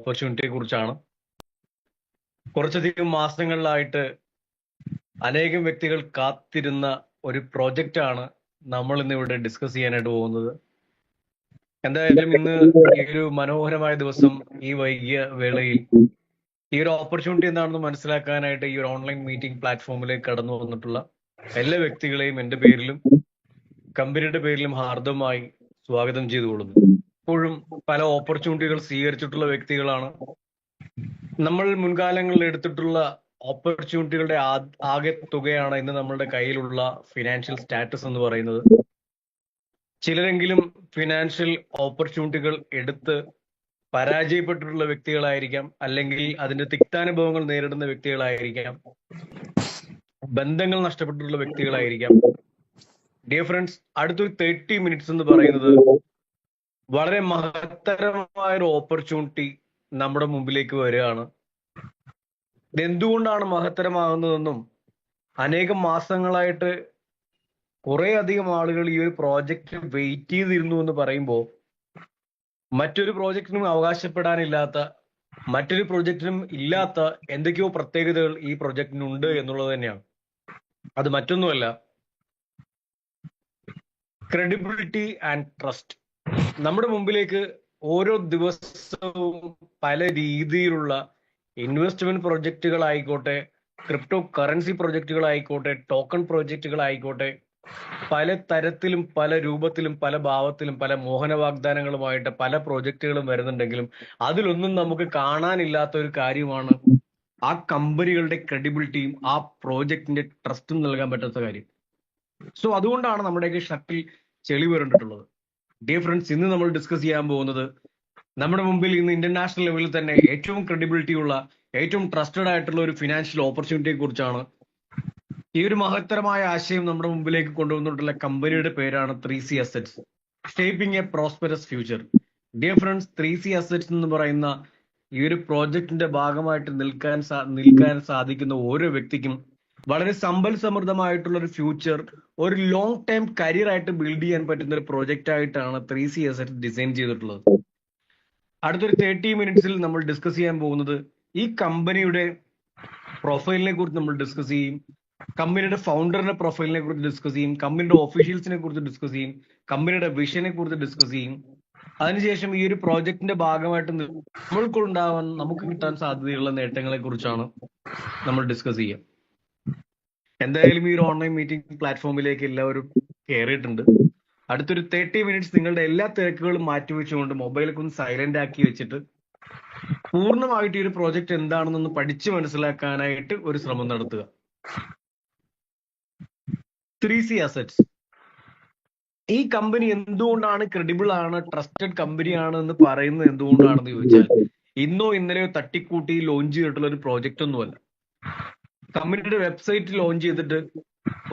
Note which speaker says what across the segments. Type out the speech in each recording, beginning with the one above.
Speaker 1: ഓപ്പർച്യൂണിറ്റിയെ കുറിച്ചാണ്. കുറച്ചധികം മാസങ്ങളിലായിട്ട് അനേകം വ്യക്തികൾ കാത്തിരുന്ന ഒരു പ്രോജക്റ്റാണ് നമ്മൾ ഇന്ന് ഇവിടെ ഡിസ്കസ് ചെയ്യാനായിട്ട് പോകുന്നത്. എന്തായാലും ഇന്ന് ഈ ഒരു മനോഹരമായ ദിവസം, ഈ വൈകിയ വേളയിൽ ഈ ഒരു ഓപ്പർച്യൂണിറ്റി എന്താണെന്ന് മനസ്സിലാക്കാനായിട്ട് ഈ ഒരു ഓൺലൈൻ മീറ്റിംഗ് പ്ലാറ്റ്ഫോമിലേക്ക് കടന്നു വന്നിട്ടുള്ള എല്ലാ വ്യക്തികളെയും എൻ്റെ പേരിലും കമ്പനിയുടെ പേരിലും ഹാർദമായി സ്വാഗതം ചെയ്തുകൊള്ളുന്നു. ഇപ്പോഴും പല ഓപ്പർച്യൂണിറ്റികൾ സ്വീകരിച്ചിട്ടുള്ള വ്യക്തികളാണ്. നമ്മൾ മുൻകാലങ്ങളിൽ എടുത്തിട്ടുള്ള ഓപ്പർച്യൂണിറ്റികളുടെ ആകെ തുകയാണ് ഇന്ന് നമ്മളുടെ കയ്യിലുള്ള ഫിനാൻഷ്യൽ സ്റ്റാറ്റസ് എന്ന് പറയുന്നത്. ചിലരെങ്കിലും ഫിനാൻഷ്യൽ ഓപ്പർച്യൂണിറ്റികൾ എടുത്ത് പരാജയപ്പെട്ടിട്ടുള്ള വ്യക്തികളായിരിക്കാം, അല്ലെങ്കിൽ അതിന്റെ തിക്താനുഭവങ്ങൾ നേരിടുന്ന വ്യക്തികളായിരിക്കാം, ബന്ധങ്ങൾ നഷ്ടപ്പെട്ടിട്ടുള്ള വ്യക്തികളായിരിക്കാം. ഡിയർ ഫ്രണ്ട്സ്, അടുത്തൊരു 30 മിനിറ്റ്സ് എന്ന് പറയുന്നത് വളരെ മഹത്തരമായ ഒരു ഓപ്പർച്യൂണിറ്റി നമ്മുടെ മുമ്പിലേക്ക് വരികയാണ്. ഇതെന്തുകൊണ്ടാണ് മഹത്തരമാകുന്നതെന്നും അനേകം മാസങ്ങളായിട്ട് കുറെ അധികം ആളുകൾ ഈ ഒരു പ്രോജക്റ്റ് വെയിറ്റ് ചെയ്തിരുന്നു എന്ന് പറയുമ്പോൾ മറ്റൊരു പ്രോജക്റ്റിനും അവകാശപ്പെടാനില്ലാത്ത, മറ്റൊരു പ്രോജക്റ്റിനും ഇല്ലാത്ത എന്തൊക്കെയോ പ്രത്യേകതകൾ ഈ പ്രോജക്റ്റിനുണ്ട് എന്നുള്ളത് തന്നെയാണ്. അത് മറ്റൊന്നുമല്ല, ക്രെഡിബിലിറ്റി ആൻഡ് ട്രസ്റ്റ്. നമ്മുടെ മുമ്പിലേക്ക് ഓരോ ദിവസവും പല രീതിയിലുള്ള ഇൻവെസ്റ്റ്മെന്റ് പ്രൊജക്റ്റുകളായിക്കോട്ടെ, ക്രിപ്റ്റോ കറൻസി പ്രൊജക്റ്റുകളായിക്കോട്ടെ, ടോക്കൺ പ്രൊജക്റ്റുകളായിക്കോട്ടെ, പല തരത്തിലും പല രൂപത്തിലും പല ഭാവത്തിലും പല മോഹന വാഗ്ദാനങ്ങളുമായിട്ട് പല പ്രോജക്റ്റുകളും വരുന്നുണ്ടെങ്കിലും അതിലൊന്നും നമുക്ക് കാണാനില്ലാത്ത ഒരു കാര്യമാണ് ആ കമ്പനികളുടെ ക്രെഡിബിലിറ്റിയും ആ പ്രോജക്റ്റിന്റെ ട്രസ്റ്റും നൽകാൻ പറ്റാത്ത കാര്യം. സോ അതുകൊണ്ടാണ് നമ്മുടെയൊക്കെ ഷട്ടിൽ ചെളി വരണ്ടിട്ടുള്ളത്. ഡിയർ ഫ്രണ്ട്സ്, ഇന്ന് നമ്മൾ ഡിസ്കസ് ചെയ്യാൻ പോകുന്നത് നമ്മുടെ മുമ്പിൽ ഇന്ന് ഇന്റർനാഷണൽ ലെവലിൽ തന്നെ ഏറ്റവും ക്രെഡിബിലിറ്റി ഉള്ള, ഏറ്റവും ട്രസ്റ്റഡ് ആയിട്ടുള്ള ഒരു ഫിനാൻഷ്യൽ ഓപ്പർച്യൂണിറ്റിയെ കുറിച്ചാണ്. ഈ ഒരു മഹത്തരമായ ആശയം നമ്മുടെ മുമ്പിലേക്ക് കൊണ്ടുവന്നിട്ടുള്ള കമ്പനിയുടെ പേരാണ് 3C Assets, shaping A prosperous future. Dear friends, 3C Assets എന്ന് പറയുന്ന ഈ ഒരു പ്രോജക്റ്റിന്റെ ഭാഗമായിട്ട് നിൽക്കാൻ സാധിക്കുന്ന ഓരോ വ്യക്തിക്കും വളരെ സമ്പൽ സമൃദ്ധമായിട്ടുള്ള ഒരു ഫ്യൂച്ചർ, ഒരു ലോങ് ടൈം കരിയർ ആയിട്ട് ബിൽഡ് ചെയ്യാൻ പറ്റുന്ന ഒരു പ്രോജക്റ്റ് ആയിട്ടാണ് 3C Assets ഡിസൈൻ ചെയ്തിട്ടുള്ളത്. അടുത്തൊരു 30 മിനിറ്റ്സിൽ നമ്മൾ ഡിസ്കസ് ചെയ്യാൻ പോകുന്നത് ഈ കമ്പനിയുടെ പ്രൊഫൈലിനെ കുറിച്ച് നമ്മൾ ഡിസ്കസ് ചെയ്യും, കമ്പനിയുടെ ഫൗണ്ടറിന്റെ പ്രൊഫൈലിനെ കുറിച്ച് ഡിസ്കസ് ചെയ്യും, കമ്പനിയുടെ ഒഫീഷ്യൽസിനെ കുറിച്ച് ഡിസ്കസ് ചെയ്യും, കമ്പനിയുടെ വിഷനെ കുറിച്ച് ഡിസ്കസ് ചെയ്യും. അതിനുശേഷം ഈ ഒരു പ്രോജക്റ്റിന്റെ ഭാഗമായിട്ട് നമുക്ക് കിട്ടാൻ സാധ്യതയുള്ള നേട്ടങ്ങളെ കുറിച്ചാണ് നമ്മൾ ഡിസ്കസ് ചെയ്യുക. എന്തായാലും ഈ ഒരു ഓൺലൈൻ മീറ്റിംഗ് പ്ലാറ്റ്ഫോമിലേക്ക് എല്ലാവരും കയറിയിട്ടുണ്ട്. അടുത്തൊരു 30 മിനിറ്റ്സ് നിങ്ങളുടെ എല്ലാ തിരക്കുകളും മാറ്റിവെച്ചുകൊണ്ട് മൊബൈലൊക്കെ ഒന്ന് സൈലന്റ് ആക്കി വെച്ചിട്ട് പൂർണ്ണമായിട്ട് ഈ ഒരു പ്രോജക്റ്റ് എന്താണെന്നൊന്ന് പഠിച്ചു മനസ്സിലാക്കാനായിട്ട് ഒരു ശ്രമം നടത്തുക. 3C Assets ഈ കമ്പനി എന്തുകൊണ്ടാണ് ക്രെഡിബിൾ ആണ്, ട്രസ്റ്റഡ് കമ്പനിയാണ് എന്ന് പറയുന്നത് എന്തുകൊണ്ടാണെന്ന് ചോദിച്ചാൽ, ഇന്നോ ഇന്നലെയോ തട്ടിക്കൂട്ടി ലോഞ്ച് ചെയ്തിട്ടുള്ള ഒരു പ്രോജക്റ്റ് ഒന്നുമല്ല. കമ്പനിയുടെ വെബ്സൈറ്റ് ലോഞ്ച് ചെയ്തിട്ട്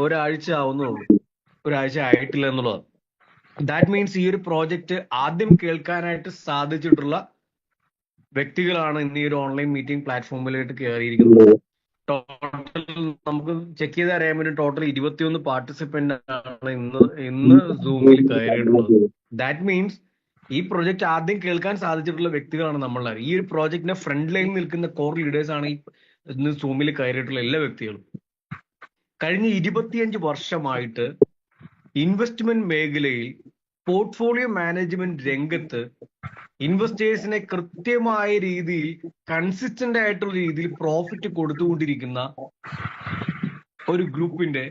Speaker 1: ഒരാഴ്ച ആവുന്നുള്ളൂ, ഒരാഴ്ച ആയിട്ടില്ല എന്നുള്ളതാണ്. ദാറ്റ് മീൻസ് ഈ ഒരു പ്രോജക്റ്റ് ആദ്യം കേൾക്കാനായിട്ട് സാധിച്ചിട്ടുള്ള വ്യക്തികളാണ് ഇന്ന് ഈ ഒരു ഓൺലൈൻ മീറ്റിംഗ് പ്ലാറ്റ്ഫോമിലായിട്ട് കയറിയിരിക്കുന്നത്. ടോട്ടൽ നമുക്ക് ചെക്ക് ചെയ്ത് അറിയാൻ വേണ്ടി ടോട്ടൽ 21 പാർട്ടിസിപ്പന്റ് ആണ് ഇന്ന് സൂമിൽ കയറിയിട്ടുള്ളത്. ദാറ്റ് മീൻസ് ഈ പ്രോജക്റ്റ് ആദ്യം കേൾക്കാൻ സാധിച്ചിട്ടുള്ള വ്യക്തികളാണ് നമ്മളാണ്. ഈ ഒരു പ്രോജക്റ്റിന്റെ ഫ്രണ്ട് ലൈനിൽ നിൽക്കുന്ന കോർ ലീഡേഴ്സ് ആണ് ഈ ഇന്ന് സൂമിൽ കയറിയിട്ടുള്ള എല്ലാ വ്യക്തികളും. കഴിഞ്ഞ 25 വർഷമായിട്ട് ഇൻവെസ്റ്റ്മെന്റ് മേഖലയിൽ പോർട്ട്ഫോളിയോ മാനേജ്മെന്റ് രംഗത്ത് ഇൻവെസ്റ്റേഴ്സിനെ കൃത്യമായ രീതിയിൽ കൺസിസ്റ്റന്റ് ആയിട്ടുള്ള രീതിയിൽ പ്രോഫിറ്റ് കൊടുത്തുകൊണ്ടിരിക്കുന്ന ഒരു ഗ്രൂപ്പിന്റെ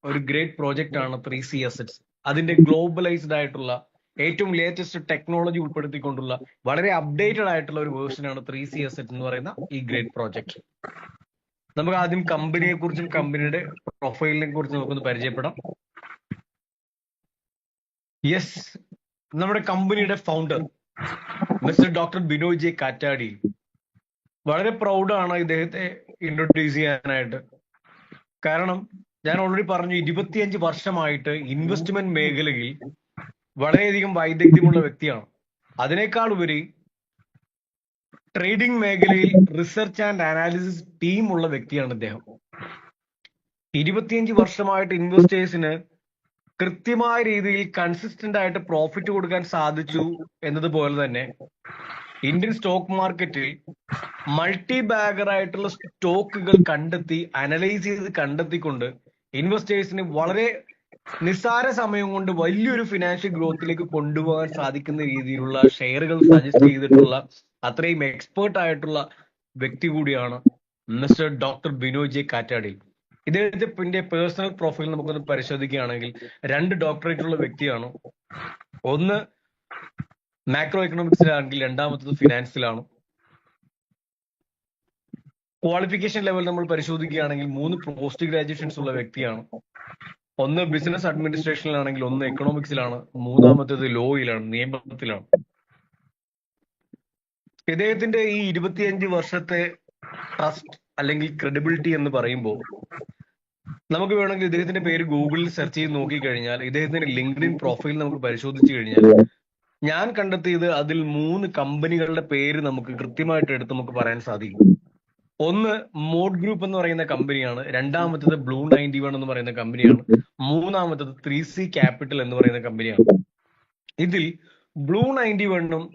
Speaker 1: ഒരു ഗ്രേറ്റ് പ്രോജക്റ്റ് ആണ് 3C Assets. അതിന്റെ ഗ്ലോബലൈസ്ഡ് ആയിട്ടുള്ള ഏറ്റവും ലേറ്റസ്റ്റ് ടെക്നോളജി ഉൾപ്പെടുത്തിക്കൊണ്ടുള്ള വളരെ അപ്ഡേറ്റഡ് ആയിട്ടുള്ള ഒരു വേർഷനാണ് 3C Assets എന്ന് പറയുന്ന ഈ ഗ്രേറ്റ് പ്രോജക്റ്റ്. നമുക്ക് ആദ്യം കമ്പനിയെ കുറിച്ചും കമ്പനിയുടെ പ്രൊഫൈലിനെ കുറിച്ചും നമുക്കൊന്ന് പരിചയപ്പെടാം. യെസ്, നമ്മുടെ കമ്പനിയുടെ founder mister doctor Binoy J Kattadi. വളരെ പ്രൗഡാണ് ഇദ്ദേഹത്തെ ഇൻട്രൊഡ്യൂസ് ചെയ്യാനായിട്ട്. കാരണം ഞാൻ ഓൾറെഡി പറഞ്ഞു, 25 വർഷമായിട്ട് ഇൻവെസ്റ്റ്മെന്റ് മേഖലയിൽ വളരെയധികം വൈദഗ്ധ്യമുള്ള വ്യക്തിയാണ്. അതിനേക്കാൾ ഉപരി ട്രേഡിംഗ് മേഖലയിൽ റിസർച്ച് ആൻഡ് അനാലിസിസ് ടീം ഉള്ള വ്യക്തിയാണ് ഇദ്ദേഹം. 25 വർഷമായിട്ട് ഇൻവെസ്റ്റേഴ്സിന് കൃത്യമായ രീതിയിൽ കൺസിസ്റ്റന്റ് ആയിട്ട് പ്രോഫിറ്റ് കൊടുക്കാൻ സാധിച്ചു എന്നതുപോലെ തന്നെ ഇന്ത്യൻ സ്റ്റോക്ക് മാർക്കറ്റിൽ മൾട്ടി ബാഗർ ആയിട്ടുള്ള സ്റ്റോക്കുകൾ കണ്ടെത്തി അനലൈസ് ചെയ്ത് കണ്ടെത്തിക്കൊണ്ട് ഇൻവെസ്റ്റേഴ്സിന് വളരെ നിസ്സാര സമയം കൊണ്ട് വലിയൊരു ഫിനാൻഷ്യൽ ഗ്രോത്തിലേക്ക് കൊണ്ടുപോകാൻ സാധിക്കുന്ന രീതിയിലുള്ള ഷെയറുകൾ സജസ്റ്റ് ചെയ്തിട്ടുള്ള അത്രയും എക്സ്പേർട്ട് ആയിട്ടുള്ള വ്യക്തി കൂടിയാണ് മിസ്റ്റർ ഡോക്ടർ ബിനോയ് ജെ കാറ്റാടിൽ. ഇദ്ദേഹത്തിന്റെ പേഴ്സണൽ പ്രൊഫൈൽ നമുക്കൊന്ന് പരിശോധിക്കുകയാണെങ്കിൽ 2 ഡോക്ടറേറ്റ് ഉള്ള വ്യക്തിയാണ്. ഒന്ന് മാക്രോ എക്കണോമിക്സിലാണെങ്കിൽ രണ്ടാമത്തത് ഫിനാൻസിലാണ്. ക്വാളിഫിക്കേഷൻ ലെവൽ നമ്മൾ പരിശോധിക്കുകയാണെങ്കിൽ 3 പോസ്റ്റ് ഗ്രാജുവേഷൻസ് ഉള്ള വ്യക്തിയാണ്. ഒന്ന് ബിസിനസ് അഡ്മിനിസ്ട്രേഷനിലാണെങ്കിൽ ഒന്ന് എക്കണോമിക്സിലാണ്, മൂന്നാമത്തേത് ലോയിലാണ്, നിയമത്തിലാണ്. ഇദ്ദേഹത്തിന്റെ ഈ 25 വർഷത്തെ ട്രസ്റ്റ് അല്ലെങ്കിൽ ക്രെഡിബിലിറ്റി എന്ന് പറയുമ്പോൾ നമുക്ക് വേണമെങ്കിൽ ഇദ്ദേഹത്തിന്റെ പേര് ഗൂഗിളിൽ സെർച്ച് ചെയ്ത് നോക്കിക്കഴിഞ്ഞാൽ ഇദ്ദേഹത്തിന്റെ ലിങ്ക്ഡിൻ പ്രൊഫൈൽ നമുക്ക് പരിശോധിച്ചു കഴിഞ്ഞാൽ ഞാൻ കണ്ടെത്തിയത് അതിൽ 3 കമ്പനികളുടെ പേര് നമുക്ക് കൃത്യമായിട്ട് എടുത്ത് നമുക്ക് പറയാൻ സാധിക്കും. ഒന്ന് മോഡ് ഗ്രൂപ്പ് എന്ന് പറയുന്ന കമ്പനിയാണ്, രണ്ടാമത്തത് ബ്ലൂ 91 എന്ന് പറയുന്ന കമ്പനിയാണ്, മൂന്നാമത്തത് 3C ക്യാപിറ്റൽ എന്ന് പറയുന്ന കമ്പനിയാണ്. ഇതിൽ ബ്ലൂ 91ഉം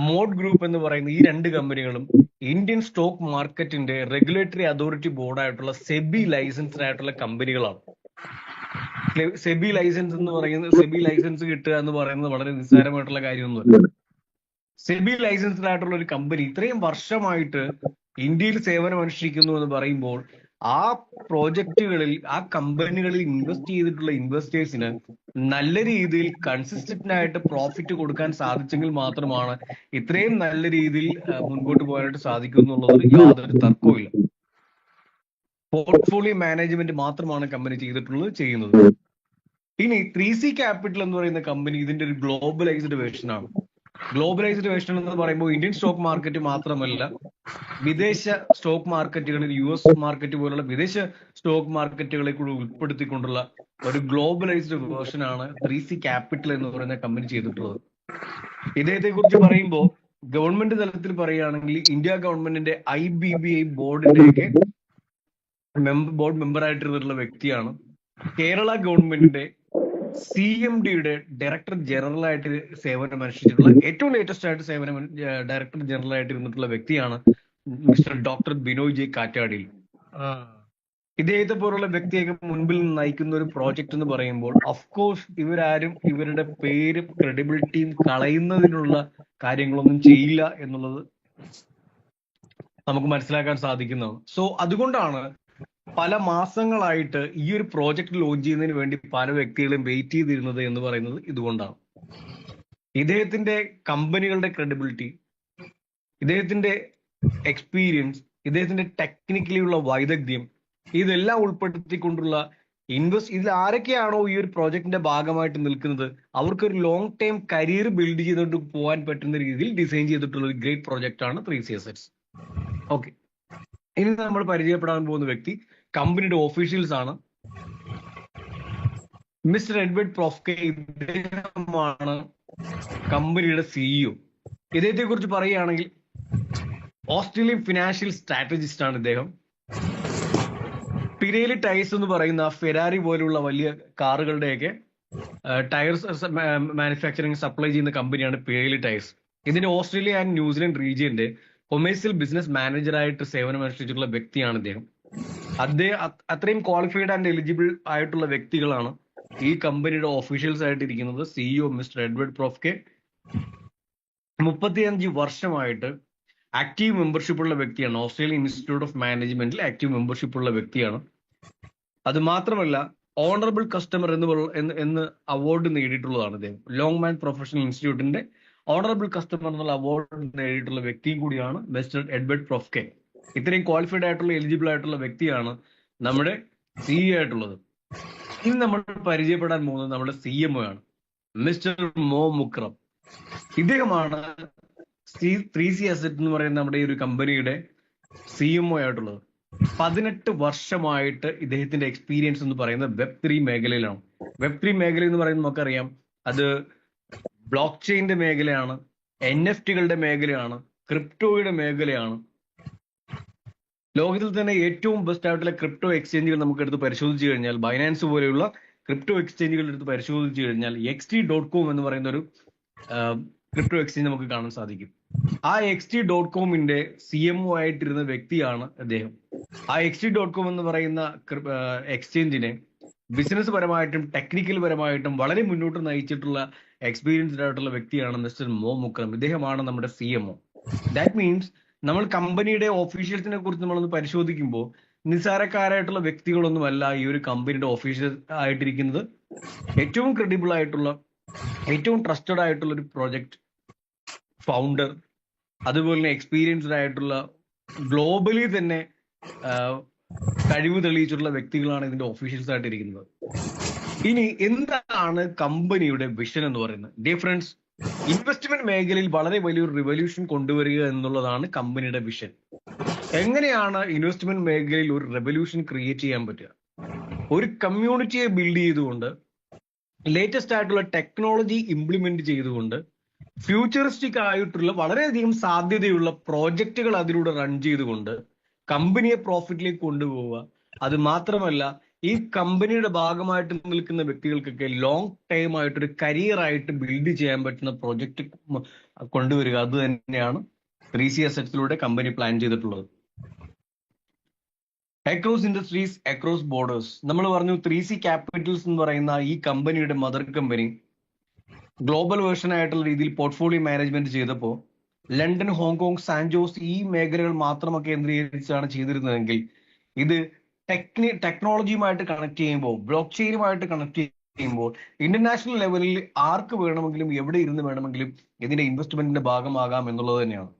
Speaker 1: മോഡ് ഗ്രൂപ്പ് എന്ന് പറയുന്ന ഈ 2 കമ്പനികളും ഇന്ത്യൻ സ്റ്റോക്ക് മാർക്കറ്റിന്റെ റെഗുലേറ്ററി അതോറിറ്റി ബോർഡായിട്ടുള്ള സെബി ലൈസൻസ്ഡ് ആയിട്ടുള്ള കമ്പനികളാണ്. സെബി ലൈസൻസ് എന്ന് പറയുന്നത്, സെബി ലൈസൻസ് കിട്ടുക എന്ന് പറയുന്നത് വളരെ നിസ്സാരമായിട്ടുള്ള കാര്യമൊന്നുമല്ല. സെബി ലൈസൻസ്ഡ് ആയിട്ടുള്ള ഒരു കമ്പനി ഇത്രയും വർഷമായിട്ട് ഇന്ത്യയിൽ സേവനം അനുഷ്ഠിക്കുന്നു എന്ന് പറയുമ്പോൾ ആ പ്രോജക്റ്റുകളിൽ, ആ കമ്പനികളിൽ ഇൻവെസ്റ്റ് ചെയ്തിട്ടുള്ള ഇൻവെസ്റ്റേഴ്സിന് നല്ല രീതിയിൽ കൺസിസ്റ്റന്റ് ആയിട്ട് പ്രോഫിറ്റ് കൊടുക്കാൻ സാധിച്ചെങ്കിൽ മാത്രമാണ് ഇത്രയും നല്ല രീതിയിൽ മുൻപോട്ട് പോകാനായിട്ട് സാധിക്കും എന്നുള്ളത് യാതൊരു തർക്കവുമില്ല. പോർട്ട്ഫോളിയോ മാനേജ്മെന്റ് മാത്രമാണ് കമ്പനി ചെയ്യുന്നത്. ഇനി 3C ക്യാപിറ്റൽ എന്ന് പറയുന്ന കമ്പനി ഇതിന്റെ ഒരു ഗ്ലോബലൈസ്ഡ് വേർഷൻ ആണ്. ഗ്ലോബലൈസ്ഡ് വേർഷൻ എന്ന് പറയുമ്പോൾ ഇന്ത്യൻ സ്റ്റോക്ക് മാർക്കറ്റ് മാത്രമല്ല, വിദേശ സ്റ്റോക്ക് മാർക്കറ്റുകളിൽ US മാർക്കറ്റ് പോലുള്ള വിദേശ സ്റ്റോക്ക് മാർക്കറ്റുകളെ കൂടി ഉൾപ്പെടുത്തിക്കൊണ്ടുള്ള ഒരു ഗ്ലോബലൈസ്ഡ് വേർഷൻ ആണ് 3C ക്യാപിറ്റൽ എന്ന് പറയുന്ന കമ്പനി ചെയ്തിട്ടുള്ളത്. ഇദ്ദേഹത്തെ കുറിച്ച് പറയുമ്പോൾ ഗവൺമെന്റ് തലത്തിൽ പറയുകയാണെങ്കിൽ ഇന്ത്യ ഗവൺമെന്റിന്റെ IBBI ബോർഡിന്റെയൊക്കെ ബോർഡ് മെമ്പർ ആയിട്ടിരുന്നിട്ടുള്ള വ്യക്തിയാണ്. കേരള ഗവൺമെന്റിന്റെ CMDയുടെ ഡയറക്ടർ ജനറൽ ആയിട്ട് സേവനം അനുഷ്ഠിച്ചിട്ടുള്ള ഏറ്റവും ലേറ്റസ്റ്റ് ആയിട്ട് ഡയറക്ടർ ജനറൽ ആയിട്ട് ഇരുന്നിട്ടുള്ള വ്യക്തിയാണ് മിസ്റ്റർ ഡോക്ടർ ബിനോയ് ജെ കാറ്റാടിൽ. ഇദ്ദേഹത്തെ പോലുള്ള വ്യക്തിയൊക്കെ മുൻപിൽ നയിക്കുന്ന ഒരു പ്രോജക്റ്റ് എന്ന് പറയുമ്പോൾ അഫ്കോഴ്സ് ഇവരാരും ഇവരുടെ പേരും ക്രെഡിബിലിറ്റിയും കളയുന്നതിനുള്ള കാര്യങ്ങളൊന്നും ചെയ്യില്ല എന്നുള്ളത് നമുക്ക് മനസ്സിലാക്കാൻ സാധിക്കുന്നതാണ്. സോ അതുകൊണ്ടാണ് പല മാസങ്ങളായിട്ട് ഈ ഒരു പ്രോജക്റ്റ് ലോഞ്ച് ചെയ്യുന്നതിന് വേണ്ടി പല വ്യക്തികളും വെയിറ്റ് ചെയ്തിരുന്നത് എന്ന് പറയുന്നത് ഇതുകൊണ്ടാണ്. ഇദ്ദേഹത്തിന്റെ കമ്പനികളുടെ ക്രെഡിബിലിറ്റി, ഇദ്ദേഹത്തിന്റെ എക്സ്പീരിയൻസ്, ഇദ്ദേഹത്തിന്റെ ടെക്നിക്കലിയുള്ള വൈദഗ്ധ്യം, ഇതെല്ലാം ഉൾപ്പെടുത്തിക്കൊണ്ടുള്ള ഇതിൽ ആരൊക്കെയാണോ ഈ ഒരു പ്രോജക്റ്റിന്റെ ഭാഗമായിട്ട് നിൽക്കുന്നത് അവർക്കൊരു ലോങ് ടൈം കരിയർ ബിൽഡ് ചെയ്തുകൊണ്ട് പോകാൻ പറ്റുന്ന രീതിയിൽ ഡിസൈൻ ചെയ്തിട്ടുള്ള ഒരു ഗ്രേറ്റ് പ്രോജക്റ്റ് ആണ് 3C അസറ്റ്സ്. ഓക്കെ, ഇനി നമ്മൾ പരിചയപ്പെടാൻ പോകുന്ന വ്യക്തി കമ്പനിയുടെ ഓഫീഷ്യൽസ് ആണ്. മിസ്റ്റർ എഡ്വേർഡ് പ്രോഫ്കെ, ഇദ്ദേഹമാണ് കമ്പനിയുടെ CEO. ഇദ്ദേഹത്തെ കുറിച്ച് പറയുകയാണെങ്കിൽ ഓസ്ട്രേലിയൻ ഫിനാൻഷ്യൽ സ്ട്രാറ്റജിസ്റ്റ് ആണ് ഇദ്ദേഹം. പിരേലി ടയർസ് എന്ന് പറയുന്ന ഫെരാരി പോലുള്ള വലിയ കാറുകളുടെയൊക്കെ ടയർസ് മാനുഫാക്ചറിങ് സപ്ലൈ ചെയ്യുന്ന കമ്പനിയാണ് പിരേലി ടയർസ്. ഇതിന്റെ Australia and New Zealand റീജിയന്റെ commercial business മാനേജറായിട്ട് സേവനം അനുഷ്ഠിച്ചിട്ടുള്ള വ്യക്തിയാണ് ഇദ്ദേഹം. അത്രയും ക്വാളിഫൈഡ് ആൻഡ് എലിജിബിൾ ആയിട്ടുള്ള വ്യക്തികളാണ് ഈ കമ്പനിയുടെ ഓഫീഷ്യൽസ് ആയിട്ട് ഇരിക്കുന്നത്. CEO മിസ്റ്റർ എഡ്വേർഡ് പ്രോഫ്കെ 35 വർഷമായിട്ട് ആക്റ്റീവ് മെമ്പർഷിപ്പ് ഉള്ള വ്യക്തിയാണ്. ഓസ്ട്രേലിയൻ ഇൻസ്റ്റിറ്റ്യൂട്ട് ഓഫ് മാനേജ്മെന്റിൽ ആക്റ്റീവ് മെമ്പർഷിപ്പ് ഉള്ള വ്യക്തിയാണ്. അത് മാത്രമല്ല ഓണറബിൾ കസ്റ്റമർ എന്ന് അവാർഡ് നേടിയിട്ടുള്ളതാണ് ഇദ്ദേഹം. ലോങ് മാൻ പ്രൊഫഷണൽ ഇൻസ്റ്റിറ്റ്യൂട്ടിന്റെ ഓണറബിൾ കസ്റ്റമർ എന്നുള്ള അവാർഡ് നേടിയിട്ടുള്ള വ്യക്തിയും കൂടിയാണ് മിസ്റ്റർ എഡ്വേർഡ് പ്രോഫ്കെ. ഇത്രയും ക്വാളിഫൈഡ് ആയിട്ടുള്ള എലിജിബിൾ ആയിട്ടുള്ള വ്യക്തിയാണ് നമ്മുടെ CEO ആയിട്ടുള്ളത്. ഇനി നമ്മൾ പരിചയപ്പെടാൻ പോകുന്നത് നമ്മുടെ CMO ആണ്, മിസ്റ്റർ മോ മുക്രം. ഇദ്ദേഹമാണ് 3C അസറ്റ് എന്ന് പറയുന്ന നമ്മുടെ ഈ ഒരു കമ്പനിയുടെ CMO ആയിട്ടുള്ളത്. 18 വർഷമായിട്ട് ഇദ്ദേഹത്തിന്റെ എക്സ്പീരിയൻസ് എന്ന് പറയുന്നത് Web3 മേഖലയിലാണ്. Web3 മേഖല എന്ന് പറയുന്നത് നമുക്കറിയാം, അത് ബ്ലോക്ക് ചെയിന്റെ മേഖലയാണ്, NFT-കളുടെ മേഖലയാണ്, ക്രിപ്റ്റോയുടെ മേഖലയാണ്. ലോകത്തിൽ തന്നെ ഏറ്റവും ബെസ്റ്റ് ആയിട്ടുള്ള ക്രിപ്റ്റോ എക്സ്ചേഞ്ചുകൾ നമുക്ക് എടുത്ത് പരിശോധിച്ചു കഴിഞ്ഞാൽ, ബൈനാൻസ് പോലെയുള്ള ക്രിപ്റ്റോ എക്സ്ചേഞ്ചുകൾ എടുത്ത് പരിശോധിച്ചു കഴിഞ്ഞാൽ XT.com എന്ന് പറയുന്ന ഒരു ക്രിപ്റ്റോ എക്സ്ചേഞ്ച് നമുക്ക് കാണാൻ സാധിക്കും. ആ XT.comന്റെ CMO ആയിട്ടിരുന്ന വ്യക്തിയാണ് അദ്ദേഹം. ആ XT.com എന്ന് പറയുന്ന എക്സ്ചേഞ്ചിനെ ബിസിനസ് പരമായിട്ടും ടെക്നിക്കൽ പരമായിട്ടും വളരെ മുന്നോട്ട് നയിച്ചിട്ടുള്ള എക്സ്പീരിയൻസ്ഡ് ആയിട്ടുള്ള വ്യക്തിയാണ് മിസ്റ്റർ മോ മുക്രം. ഇദ്ദേഹമാണ് നമ്മുടെ CMO. ദാറ്റ് മീൻസ് നമ്മൾ കമ്പനിയുടെ ഓഫീഷ്യൽസിനെ കുറിച്ച് നമ്മളൊന്ന് പരിശോധിക്കുമ്പോൾ നിസ്സാരക്കാരായിട്ടുള്ള വ്യക്തികളൊന്നുമല്ല ഈ ഒരു കമ്പനിയുടെ ഓഫീഷ്യൽ ആയിട്ടിരിക്കുന്നത്. ഏറ്റവും ക്രെഡിബിൾ ആയിട്ടുള്ള, ഏറ്റവും ട്രസ്റ്റഡ് ആയിട്ടുള്ള ഒരു പ്രോജക്റ്റ് ഫൗണ്ടർ, അതുപോലെ തന്നെ എക്സ്പീരിയൻസ്ഡ് ആയിട്ടുള്ള, ഗ്ലോബലി തന്നെ കഴിവ് തെളിയിച്ചിട്ടുള്ള വ്യക്തികളാണ് ഇതിന്റെ ഓഫീഷ്യൽസ് ആയിട്ടിരിക്കുന്നത്. ഇനി എന്താണ് കമ്പനിയുടെ വിഷൻ എന്ന് പറയുന്നത്? ഡിയർ ഫ്രണ്ട്സ്, ഇൻവെസ്റ്റ്മെന്റ് മേഖലയിൽ വളരെ വലിയൊരു റിവല്യൂഷൻ കൊണ്ടുവരിക എന്നുള്ളതാണ് കമ്പനിയുടെ വിഷൻ. എങ്ങനെയാണ് ഇൻവെസ്റ്റ്മെന്റ് മേഖലയിൽ ഒരു റെവല്യൂഷൻ ക്രിയേറ്റ് ചെയ്യാൻ പറ്റുക? ഒരു കമ്മ്യൂണിറ്റിയെ ബിൽഡ് ചെയ്തുകൊണ്ട്, ലേറ്റസ്റ്റ് ആയിട്ടുള്ള ടെക്നോളജി ഇംപ്ലിമെന്റ് ചെയ്തുകൊണ്ട്, ഫ്യൂച്ചറിസ്റ്റിക് ആയിട്ടുള്ള വളരെയധികം സാധ്യതയുള്ള പ്രോജക്റ്റുകൾ അതിലൂടെ റൺ ചെയ്തുകൊണ്ട് കമ്പനിയെ പ്രോഫിറ്റിലേക്ക് കൊണ്ടുപോവുക. അത് മാത്രമല്ല, ഈ കമ്പനിയുടെ ഭാഗമായിട്ട് നിൽക്കുന്ന വ്യക്തികൾക്കൊക്കെ ലോങ് ടൈം ആയിട്ടൊരു കരിയർ ആയിട്ട് ബിൽഡ് ചെയ്യാൻ പറ്റുന്ന പ്രോജക്റ്റ് കൊണ്ടുവരിക. അത് തന്നെയാണ് 3C അസറ്റ്സിലൂടെ കമ്പനി പ്ലാൻ ചെയ്തിട്ടുള്ളത്. Across industries, across borders. നമ്മൾ പറഞ്ഞു 3C ക്യാപിറ്റൽസ് എന്ന് പറയുന്ന ഈ കമ്പനിയുടെ മദർ കമ്പനി ഗ്ലോബൽ വേർഷൻ ആയിട്ടുള്ള രീതിയിൽ പോർട്ട്ഫോളിയോ മാനേജ്മെന്റ് ചെയ്തപ്പോൾ ലണ്ടൻ, ഹോങ്കോങ്, സാൻജോസ് ഈ മേഖലകൾ മാത്രം കേന്ദ്രീകരിച്ചാണ് ചെയ്തിരുന്നതെങ്കിൽ ഇത് ടെക്നോളജിയുമായിട്ട് കണക്ട് ചെയ്യുമ്പോൾ, ബ്ലോക്ക് ചെയിനുമായിട്ട് കണക്ട് ചെയ്യുമ്പോൾ ഇന്റർനാഷണൽ ലെവലിൽ ആർക്ക് വേണമെങ്കിലും എവിടെ ഇരുന്ന് വേണമെങ്കിലും ഇതിന്റെ ഇൻവെസ്റ്റ്മെന്റിന്റെ ഭാഗമാകാം എന്നുള്ളത് തന്നെയാണ്.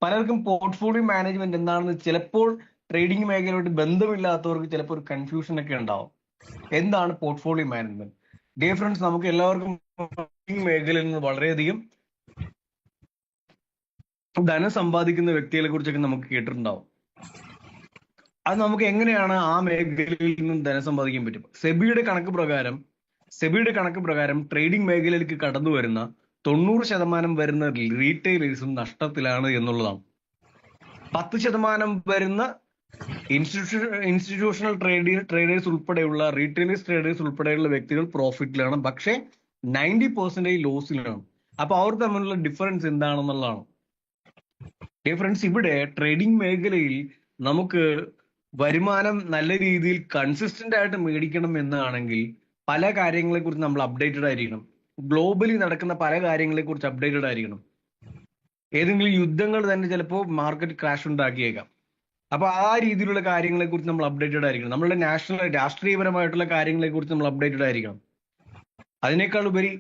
Speaker 1: പലർക്കും പോർട്ട്ഫോളിയോ മാനേജ്മെന്റ് എന്താണെന്ന് ചിലപ്പോൾ ട്രേഡിംഗ് മേഖലയോട് ബന്ധമില്ലാത്തവർക്ക് ചിലപ്പോൾ ഒരു കൺഫ്യൂഷൻ ഒക്കെ ഉണ്ടാവും. എന്താണ് പോർട്ട്ഫോളിയോ മാനേജ്മെന്റ്? ഡിയർ ഫ്രണ്ട്സ്, നമുക്ക് എല്ലാവർക്കും മേഖലയിൽ നിന്ന് വളരെയധികം ധനം സമ്പാദിക്കുന്ന വ്യക്തികളെ കുറിച്ചൊക്കെ നമുക്ക് കേട്ടിട്ടുണ്ടാവും. അത് നമുക്ക് എങ്ങനെയാണ് ആ മേഖലയിൽ നിന്നും ധനം സമ്പാദിക്കാൻ പറ്റും? സെബിയുടെ കണക്ക് പ്രകാരം ട്രേഡിംഗ് മേഖലയിലേക്ക് കടന്നു വരുന്ന 90% വരുന്ന റീറ്റെയിലേഴ്സും നഷ്ടത്തിലാണ് എന്നുള്ളതാണ്. 10% വരുന്ന ഇൻസ്റ്റിറ്റ്യൂഷണൽ ട്രേഡേഴ്സ് ഉൾപ്പെടെയുള്ള ട്രേഡേഴ്സ് ഉൾപ്പെടെയുള്ള വ്യക്തികൾ പ്രോഫിറ്റിലാണ്. പക്ഷെ 90% ലോസിലാണ്. അപ്പൊ അവർ തമ്മിലുള്ള ഡിഫറൻസ് എന്താണെന്നുള്ളതാണ്. ഡിഫറൻസ് ഇവിടെ ട്രേഡിംഗ് മേഖലയിൽ നമുക്ക് വരുമാനം നല്ല രീതിയിൽ കൺസിസ്റ്റന്റ് ആയിട്ട് മേടിക്കണം എന്നാണെങ്കിൽ പല കാര്യങ്ങളെ കുറിച്ച് നമ്മൾ അപ്ഡേറ്റഡ് ആയിരിക്കണം. ഗ്ലോബലി നടക്കുന്ന പല കാര്യങ്ങളെ കുറിച്ച് അപ്ഡേറ്റഡ് ആയിരിക്കണം. ഏതെങ്കിലും യുദ്ധങ്ങൾ തന്നെ ചിലപ്പോൾ മാർക്കറ്റ് ക്രാഷ് ഉണ്ടാക്കിയേക്കാം. അപ്പൊ ആ രീതിയിലുള്ള കാര്യങ്ങളെ കുറിച്ച് നമ്മൾ അപ്ഡേറ്റഡ് ആയിരിക്കണം. നമ്മളുടെ രാഷ്ട്രീയപരമായിട്ടുള്ള കാര്യങ്ങളെ കുറിച്ച് നമ്മൾ അപ്ഡേറ്റഡ് ആയിരിക്കണം. അതിനേക്കാൾ ഉപരി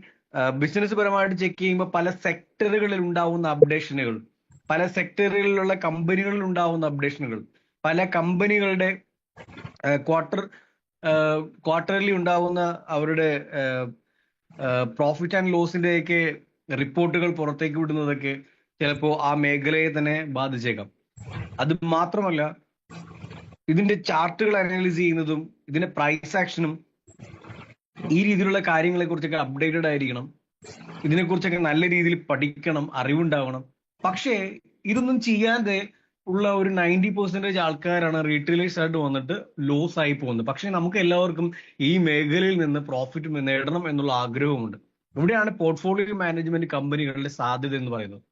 Speaker 1: ബിസിനസ് പരമായിട്ട് ചെക്ക് ചെയ്യുമ്പോൾ പല സെക്ടറുകളിൽ ഉണ്ടാവുന്ന അപ്ഡേഷനുകൾ, പല സെക്ടറുകളിലുള്ള കമ്പനികളിൽ ഉണ്ടാവുന്ന അപ്ഡേഷനുകൾ, പല കമ്പനികളുടെ ക്വാർട്ടർലി ഉണ്ടാവുന്ന അവരുടെ പ്രോഫിറ്റ് ആൻഡ് ലോസിന്റെയൊക്കെ റിപ്പോർട്ടുകൾ പുറത്തേക്ക് വിടുന്നതൊക്കെ ചിലപ്പോൾ ആ മേഖലയെ തന്നെ ബാധിച്ചേക്കാം. അത് മാത്രമല്ല, ഇതിന്റെ ചാർട്ടുകൾ അനലൈസ് ചെയ്യുന്നതും ഇതിന്റെ പ്രൈസ് ആക്ഷനും ഈ രീതിയിലുള്ള കാര്യങ്ങളെ കുറിച്ചൊക്കെ അപ്ഡേറ്റഡ് ആയിരിക്കണം. ഇതിനെക്കുറിച്ചൊക്കെ നല്ല രീതിയിൽ പഠിക്കണം, അറിവുണ്ടാവണം. പക്ഷേ ഇതൊന്നും ചെയ്യാതെ ഉള്ള ഒരു 90% ആൾക്കാരാണ് റീറ്റെയിലേഴ്സ് ആയിട്ട് വന്നിട്ട് ലോസ് ആയി പോകുന്നത്. പക്ഷെ നമുക്ക് എല്ലാവർക്കും ഈ മേഖലയിൽ നിന്ന് പ്രോഫിറ്റ് നേടണം എന്നുള്ള ആഗ്രഹമുണ്ട്. ഇവിടെയാണ് പോർട്ട്ഫോളിയോ മാനേജ്മെന്റ് കമ്പനികളുടെ സാധ്യത എന്ന് പറയുന്നത്.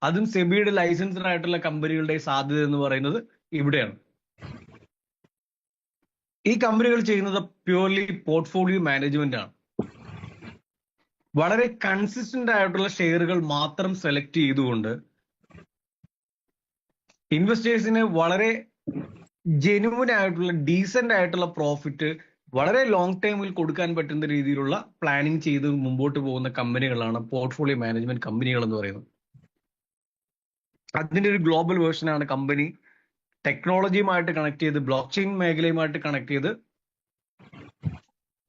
Speaker 1: അതും സെബിയുടെ ലൈസൻസ്ഡ് ആയിട്ടുള്ള കമ്പനികളുടെ സാധ്യത എന്ന് പറയുന്നത് ഇവിടെയാണ്. ഈ കമ്പനികൾ ചെയ്യുന്നത് പ്യൂർലി പോർട്ട്ഫോളിയോ മാനേജ്മെന്റ് ആണ്. വളരെ കൺസിസ്റ്റന്റ് ആയിട്ടുള്ള ഷെയറുകൾ മാത്രം സെലക്ട് ചെയ്തുകൊണ്ട് ഇൻവെസ്റ്റേഴ്സിന് വളരെ ജെന്യുവൻ ആയിട്ടുള്ള, ഡീസന്റ് ആയിട്ടുള്ള പ്രോഫിറ്റ് വളരെ ലോങ് ടൈമിൽ കൊടുക്കാൻ പറ്റുന്ന രീതിയിലുള്ള പ്ലാനിങ് ചെയ്ത് മുമ്പോട്ട് പോകുന്ന കമ്പനികളാണ് പോർട്ട്ഫോളിയോ മാനേജ്മെന്റ് കമ്പനികൾ എന്ന് പറയുന്നത്. അതിന്റെ ഒരു ഗ്ലോബൽ വേർഷനാണ് കമ്പനി ടെക്നോളജിയുമായിട്ട് കണക്ട് ചെയ്ത്, ബ്ലോക്ക് ചെയിൻ മേഖലയുമായിട്ട് കണക്ട് ചെയ്ത്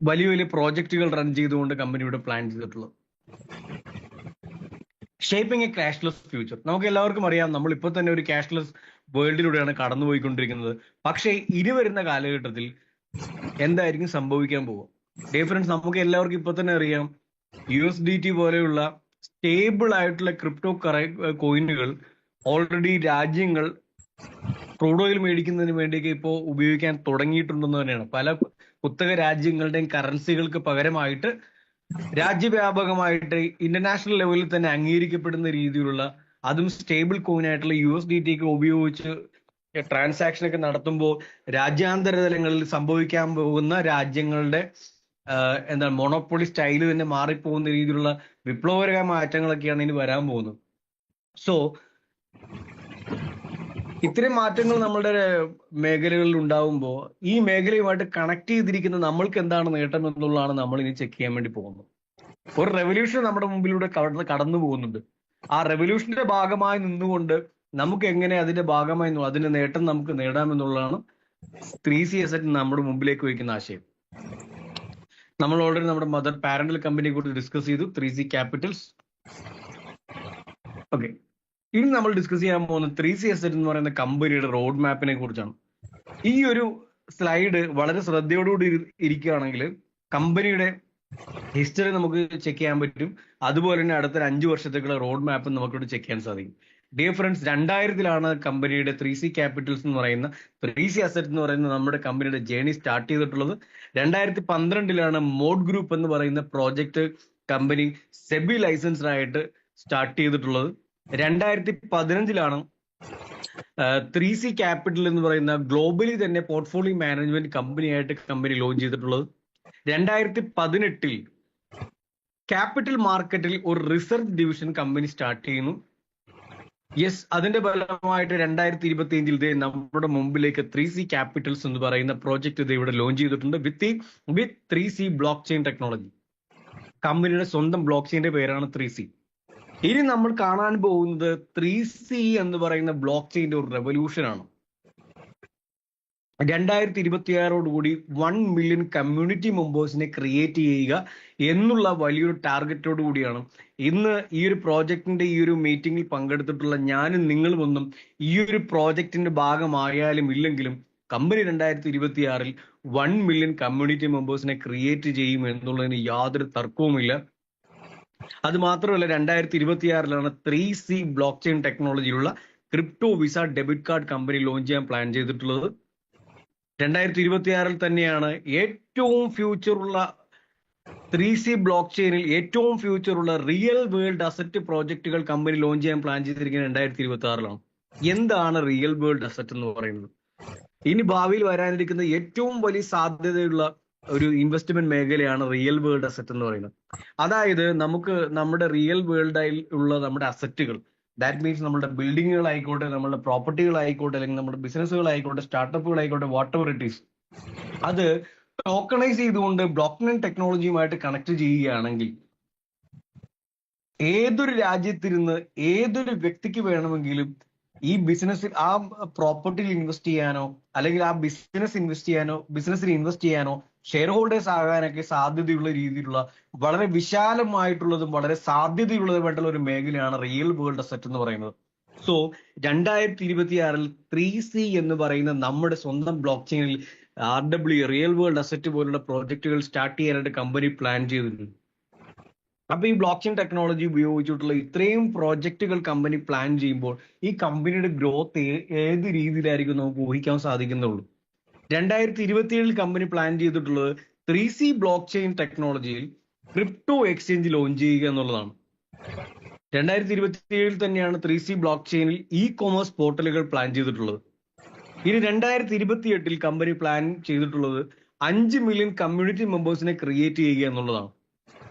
Speaker 1: വലിയ വലിയ പ്രോജക്റ്റുകൾ റൺ ചെയ്തുകൊണ്ട് കമ്പനിയുടെ പ്ലാൻ ചെയ്തിട്ടുള്ളത്. Shaping A cashless future. നമുക്ക് എല്ലാവർക്കും അറിയാം, നമ്മൾ ഇപ്പോൾ തന്നെ ഒരു ക്യാഷ്ലെസ് വേൾഡിലൂടെയാണ് കടന്നുപോയിക്കൊണ്ടിരിക്കുന്നത്. പക്ഷേ ഇനി വരുന്ന കാലഘട്ടത്തിൽ എന്തായിരിക്കും സംഭവിക്കാൻ പോകുക? ഡിഫറൻസ് നമുക്ക് എല്ലാവർക്കും ഇപ്പൊ തന്നെ അറിയാം. USDT പോലെയുള്ള സ്റ്റേബിൾ ആയിട്ടുള്ള ക്രിപ്റ്റോ കോയിനുകൾ ഓൾറെഡി രാജ്യങ്ങൾ ക്രൂഡ് ഓയിൽ മേടിക്കുന്നതിന് വേണ്ടിയൊക്കെ ഇപ്പോൾ ഉപയോഗിക്കാൻ തുടങ്ങിയിട്ടുണ്ടെന്ന് തന്നെയാണ്. പല കുത്തക രാജ്യങ്ങളുടെയും കറൻസികൾക്ക് പകരമായിട്ട് രാജ്യവ്യാപകമായിട്ട് ഇന്റർനാഷണൽ ലെവലിൽ തന്നെ അംഗീകരിക്കപ്പെടുന്ന രീതിയിലുള്ള, അതും സ്റ്റേബിൾ കോയിൻ ആയിട്ടുള്ള USDT ഒക്കെ ഉപയോഗിച്ച് ട്രാൻസാക്ഷൻ ഒക്കെ നടത്തുമ്പോൾ രാജ്യാന്തര തലങ്ങളിൽ സംഭവിക്കാൻ പോകുന്ന രാജ്യങ്ങളുടെ എന്താണ് മൊണോപ്പൊളി സ്റ്റൈല് തന്നെ മാറിപ്പോകുന്ന രീതിയിലുള്ള വിപ്ലവകരമായ മാറ്റങ്ങളൊക്കെയാണ് ഇനി വരാൻ പോകുന്നത്. സോ ഇത്തരം മാറ്റങ്ങൾ നമ്മുടെ മേഖലകളിൽ ഉണ്ടാവുമ്പോൾ ഈ മേഖലയുമായിട്ട് കണക്ട് ചെയ്തിരിക്കുന്ന നമ്മൾക്ക് എന്താണ് നേട്ടം എന്നുള്ളതാണ് നമ്മൾ ഇനി ചെക്ക് ചെയ്യാൻ വേണ്ടി പോകുന്നത്. ഒരു റെവല്യൂഷൻ നമ്മുടെ മുമ്പിലൂടെ കടന്നു പോകുന്നുണ്ട്. ആ റെവല്യൂഷന്റെ ഭാഗമായി നിന്നുകൊണ്ട് നമുക്ക് എങ്ങനെ അതിന്റെ ഭാഗമായി അതിന്റെ നേട്ടം നമുക്ക് നേടാമെന്നുള്ളതാണ് 3C അസറ്റ് നമ്മുടെ മുമ്പിലേക്ക് വയ്ക്കുന്ന ആശയം. നമ്മൾ ഓൾറെഡി നമ്മുടെ മദർ പാരന്റൽ കമ്പനിയെ കുറിച്ച് ഡിസ്കസ് ചെയ്തു, 3C ക്യാപിറ്റൽസ്. ഓക്കെ, ഇനി നമ്മൾ ഡിസ്കസ് ചെയ്യാൻ പോകുന്ന 3C അസറ്റ് എന്ന് പറയുന്ന കമ്പനിയുടെ റോഡ് മാപ്പിനെ കുറിച്ചാണ്. ഈ ഒരു സ്ലൈഡ് വളരെ ശ്രദ്ധയോടുകൂടി ഇരിക്കുകയാണെങ്കിൽ കമ്പനിയുടെ ഹിസ്റ്ററി നമുക്ക് ചെക്ക് ചെയ്യാൻ പറ്റും. അതുപോലെ തന്നെ അടുത്ത 5 വർഷത്തേക്കുള്ള റോഡ് മാപ്പ് നമുക്കിവിടെ ചെക്ക് ചെയ്യാൻ സാധിക്കും. ഡിയർ ഫ്രണ്ട്സ്, 2000-ലാണ് കമ്പനിയുടെ 3C ക്യാപിറ്റൽസ് എന്ന് പറയുന്ന 3C അസറ്റ് എന്ന് പറയുന്ന നമ്മുടെ കമ്പനിയുടെ ജേണി സ്റ്റാർട്ട് ചെയ്തിട്ടുള്ളത്. 2012-ലാണ് മോഡ് ഗ്രൂപ്പ് എന്ന് പറയുന്ന പ്രോജക്റ്റ് കമ്പനി സെബി ലൈസൻസ്ഡ് ആയിട്ട് സ്റ്റാർട്ട് ചെയ്തിട്ടുള്ളത്. 2015-ലാണ് 3C ക്യാപിറ്റൽ എന്ന് പറയുന്ന ഗ്ലോബലി തന്നെ പോർട്ട്ഫോളിയോ മാനേജ്മെന്റ് കമ്പനിയായിട്ട് കമ്പനി ലോഞ്ച് ചെയ്തിട്ടുള്ളത്. 2018-ൽ ക്യാപിറ്റൽ മാർക്കറ്റിൽ ഒരു റിസർച്ച് ഡിവിഷൻ കമ്പനി സ്റ്റാർട്ട് ചെയ്യുന്നു. യെസ്, അതിന്റെ ഫലമായിട്ട് 2025-ൽ നമ്മുടെ മുമ്പിലേക്ക് 3C ക്യാപിറ്റൽസ് എന്ന് പറയുന്ന പ്രോജക്റ്റ് ഇവിടെ ലോഞ്ച് ചെയ്തിട്ടുണ്ട് വിത്ത് 3C ബ്ലോക്ക് ചെയിൻ ടെക്നോളജി. കമ്പനിയുടെ സ്വന്തം ബ്ലോക്ക് ചെയിന്റെ പേരാണ് 3C. ഇനി നമ്മൾ കാണാൻ പോകുന്നത് 3C എന്ന് പറയുന്ന ബ്ലോക്ക് ചെയിന്റെ ഒരു റെവല്യൂഷൻ ആണ്. 2026-ഓടുകൂടി 1 മില്യൺ കമ്മ്യൂണിറ്റി മെമ്പേഴ്സിനെ ക്രിയേറ്റ് ചെയ്യുക എന്നുള്ള വലിയൊരു ടാർഗറ്റോട് കൂടിയാണ് ഇന്ന് ഈ ഒരു പ്രോജക്റ്റിന്റെ ഈ ഒരു മീറ്റിംഗിൽ പങ്കെടുത്തിട്ടുള്ള ഞാനും നിങ്ങളും ഒന്നും ഈ ഒരു പ്രോജക്റ്റിന്റെ ഭാഗമായാലും ഇല്ലെങ്കിലും കമ്പനി 2026-ൽ 1 മില്യൺ കമ്മ്യൂണിറ്റി മെമ്പേഴ്സിനെ ക്രിയേറ്റ് ചെയ്യും എന്നുള്ളതിന് യാതൊരു തർക്കവുമില്ല. അത് മാത്രമല്ല, 2026-ലാണ് 3C ബ്ലോക്ക് ചെയിൻ ടെക്നോളജിയിലുള്ള crypto Visa debit card company launch ചെയ്യാൻ പ്ലാൻ ചെയ്തിട്ടുള്ളത്. 2026-ൽ തന്നെയാണ് ഏറ്റവും ഫ്യൂച്ചറുള്ള 3C ബ്ലോക്ക് ചെയിനിൽ ഏറ്റവും ഫ്യൂച്ചറുള്ള റിയൽ വേൾഡ് അസറ്റ് പ്രോജക്റ്റുകൾ കമ്പനി ലോഞ്ച് ചെയ്യാൻ പ്ലാൻ ചെയ്തിരിക്കുന്നത് 2026-ലാണ്. എന്താണ് റിയൽ വേൾഡ് അസറ്റ് എന്ന് പറയുന്നത്? ഇനി ഭാവിയിൽ വരാനിരിക്കുന്ന ഏറ്റവും വലിയ സാധ്യതയുള്ള ഒരു ഇൻവെസ്റ്റ്മെന്റ് മേഖലയാണ് റിയൽ വേൾഡ് അസറ്റ് എന്ന് പറയുന്നത്. അതായത് നമുക്ക് നമ്മുടെ റിയൽ വേൾഡിൽ ഉള്ള നമ്മുടെ അസറ്റുകൾ, ദാറ്റ് മീൻസ് നമ്മുടെ ബിൽഡിങ്ങുകളായിക്കോട്ടെ, നമ്മുടെ പ്രോപ്പർട്ടികളായിക്കോട്ടെ, അല്ലെങ്കിൽ നമ്മുടെ ബിസിനസ്സുകളായിക്കോട്ടെ, സ്റ്റാർട്ടപ്പുകളായിക്കോട്ടെ, വാട്ട് എവർ ഇറ്റ് ഈസ്, അത് ടോക്കണൈസ് ചെയ്തുകൊണ്ട് ബ്ലോക്ക് ചെയിൻ ടെക്നോളജിയുമായിട്ട് കണക്ട് ചെയ്യുകയാണെങ്കിൽ ഏതൊരു രാജ്യത്തിരുന്ന് ഏതൊരു വ്യക്തിക്ക് വേണമെങ്കിലും ഈ ബിസിനസ്സിൽ ആ പ്രോപ്പർട്ടിയിൽ ഇൻവെസ്റ്റ് ചെയ്യാനോ അല്ലെങ്കിൽ ആ ബിസിനസ്സിൽ ഇൻവെസ്റ്റ് ചെയ്യാനോ ഷെയർ ഹോൾഡേഴ്സ് ആകാനൊക്കെ സാധ്യതയുള്ള രീതിയിലുള്ള വളരെ വിശാലമായിട്ടുള്ളതും വളരെ സാധ്യതയുള്ളതുമായിട്ടുള്ള ഒരു മേഖലയാണ് റിയൽ വേൾഡ് അസറ്റ് എന്ന് പറയുന്നത്. സോ 2026-ൽ 3C എന്ന് പറയുന്ന നമ്മുടെ സ്വന്തം ബ്ലോക്ക് ചെയിനിൽ RW റിയൽ വേൾഡ് അസറ്റ് പോലുള്ള പ്രോജക്റ്റുകൾ സ്റ്റാർട്ട് ചെയ്യാനായിട്ട് കമ്പനി പ്ലാൻ ചെയ്തിട്ടുണ്ട്. അപ്പൊ ഈ ബ്ലോക്ക് ചെയിൻ ടെക്നോളജി ഉപയോഗിച്ചിട്ടുള്ള ഇത്രയും പ്രോജക്റ്റുകൾ കമ്പനി പ്ലാൻ ചെയ്യുമ്പോൾ ഈ കമ്പനിയുടെ ഗ്രോത്ത് ഏത് രീതിയിലായിരിക്കും നമുക്ക് ഊഹിക്കാൻ സാധിക്കുന്നുള്ളൂ. 2027-ൽ കമ്പനി പ്ലാൻ ചെയ്തിട്ടുള്ളത് 3C ബ്ലോക്ക് ചെയിൻ ടെക്നോളജിയിൽ ക്രിപ്റ്റോ എക്സ്ചേഞ്ച് ലോഞ്ച് ചെയ്യുക എന്നുള്ളതാണ്. 2027-ൽ തന്നെയാണ് 3C ബ്ലോക്ക് ചെയിനിൽ കൊമേഴ്സ് പോർട്ടലുകൾ പ്ലാൻ ചെയ്തിട്ടുള്ളത്. ഇനി 2028-ൽ കമ്പനി പ്ലാൻ ചെയ്തിട്ടുള്ളത് 5 മില്യൺ കമ്മ്യൂണിറ്റി മെമ്പേഴ്സിനെ ക്രിയേറ്റ് ചെയ്യുക എന്നുള്ളതാണ്.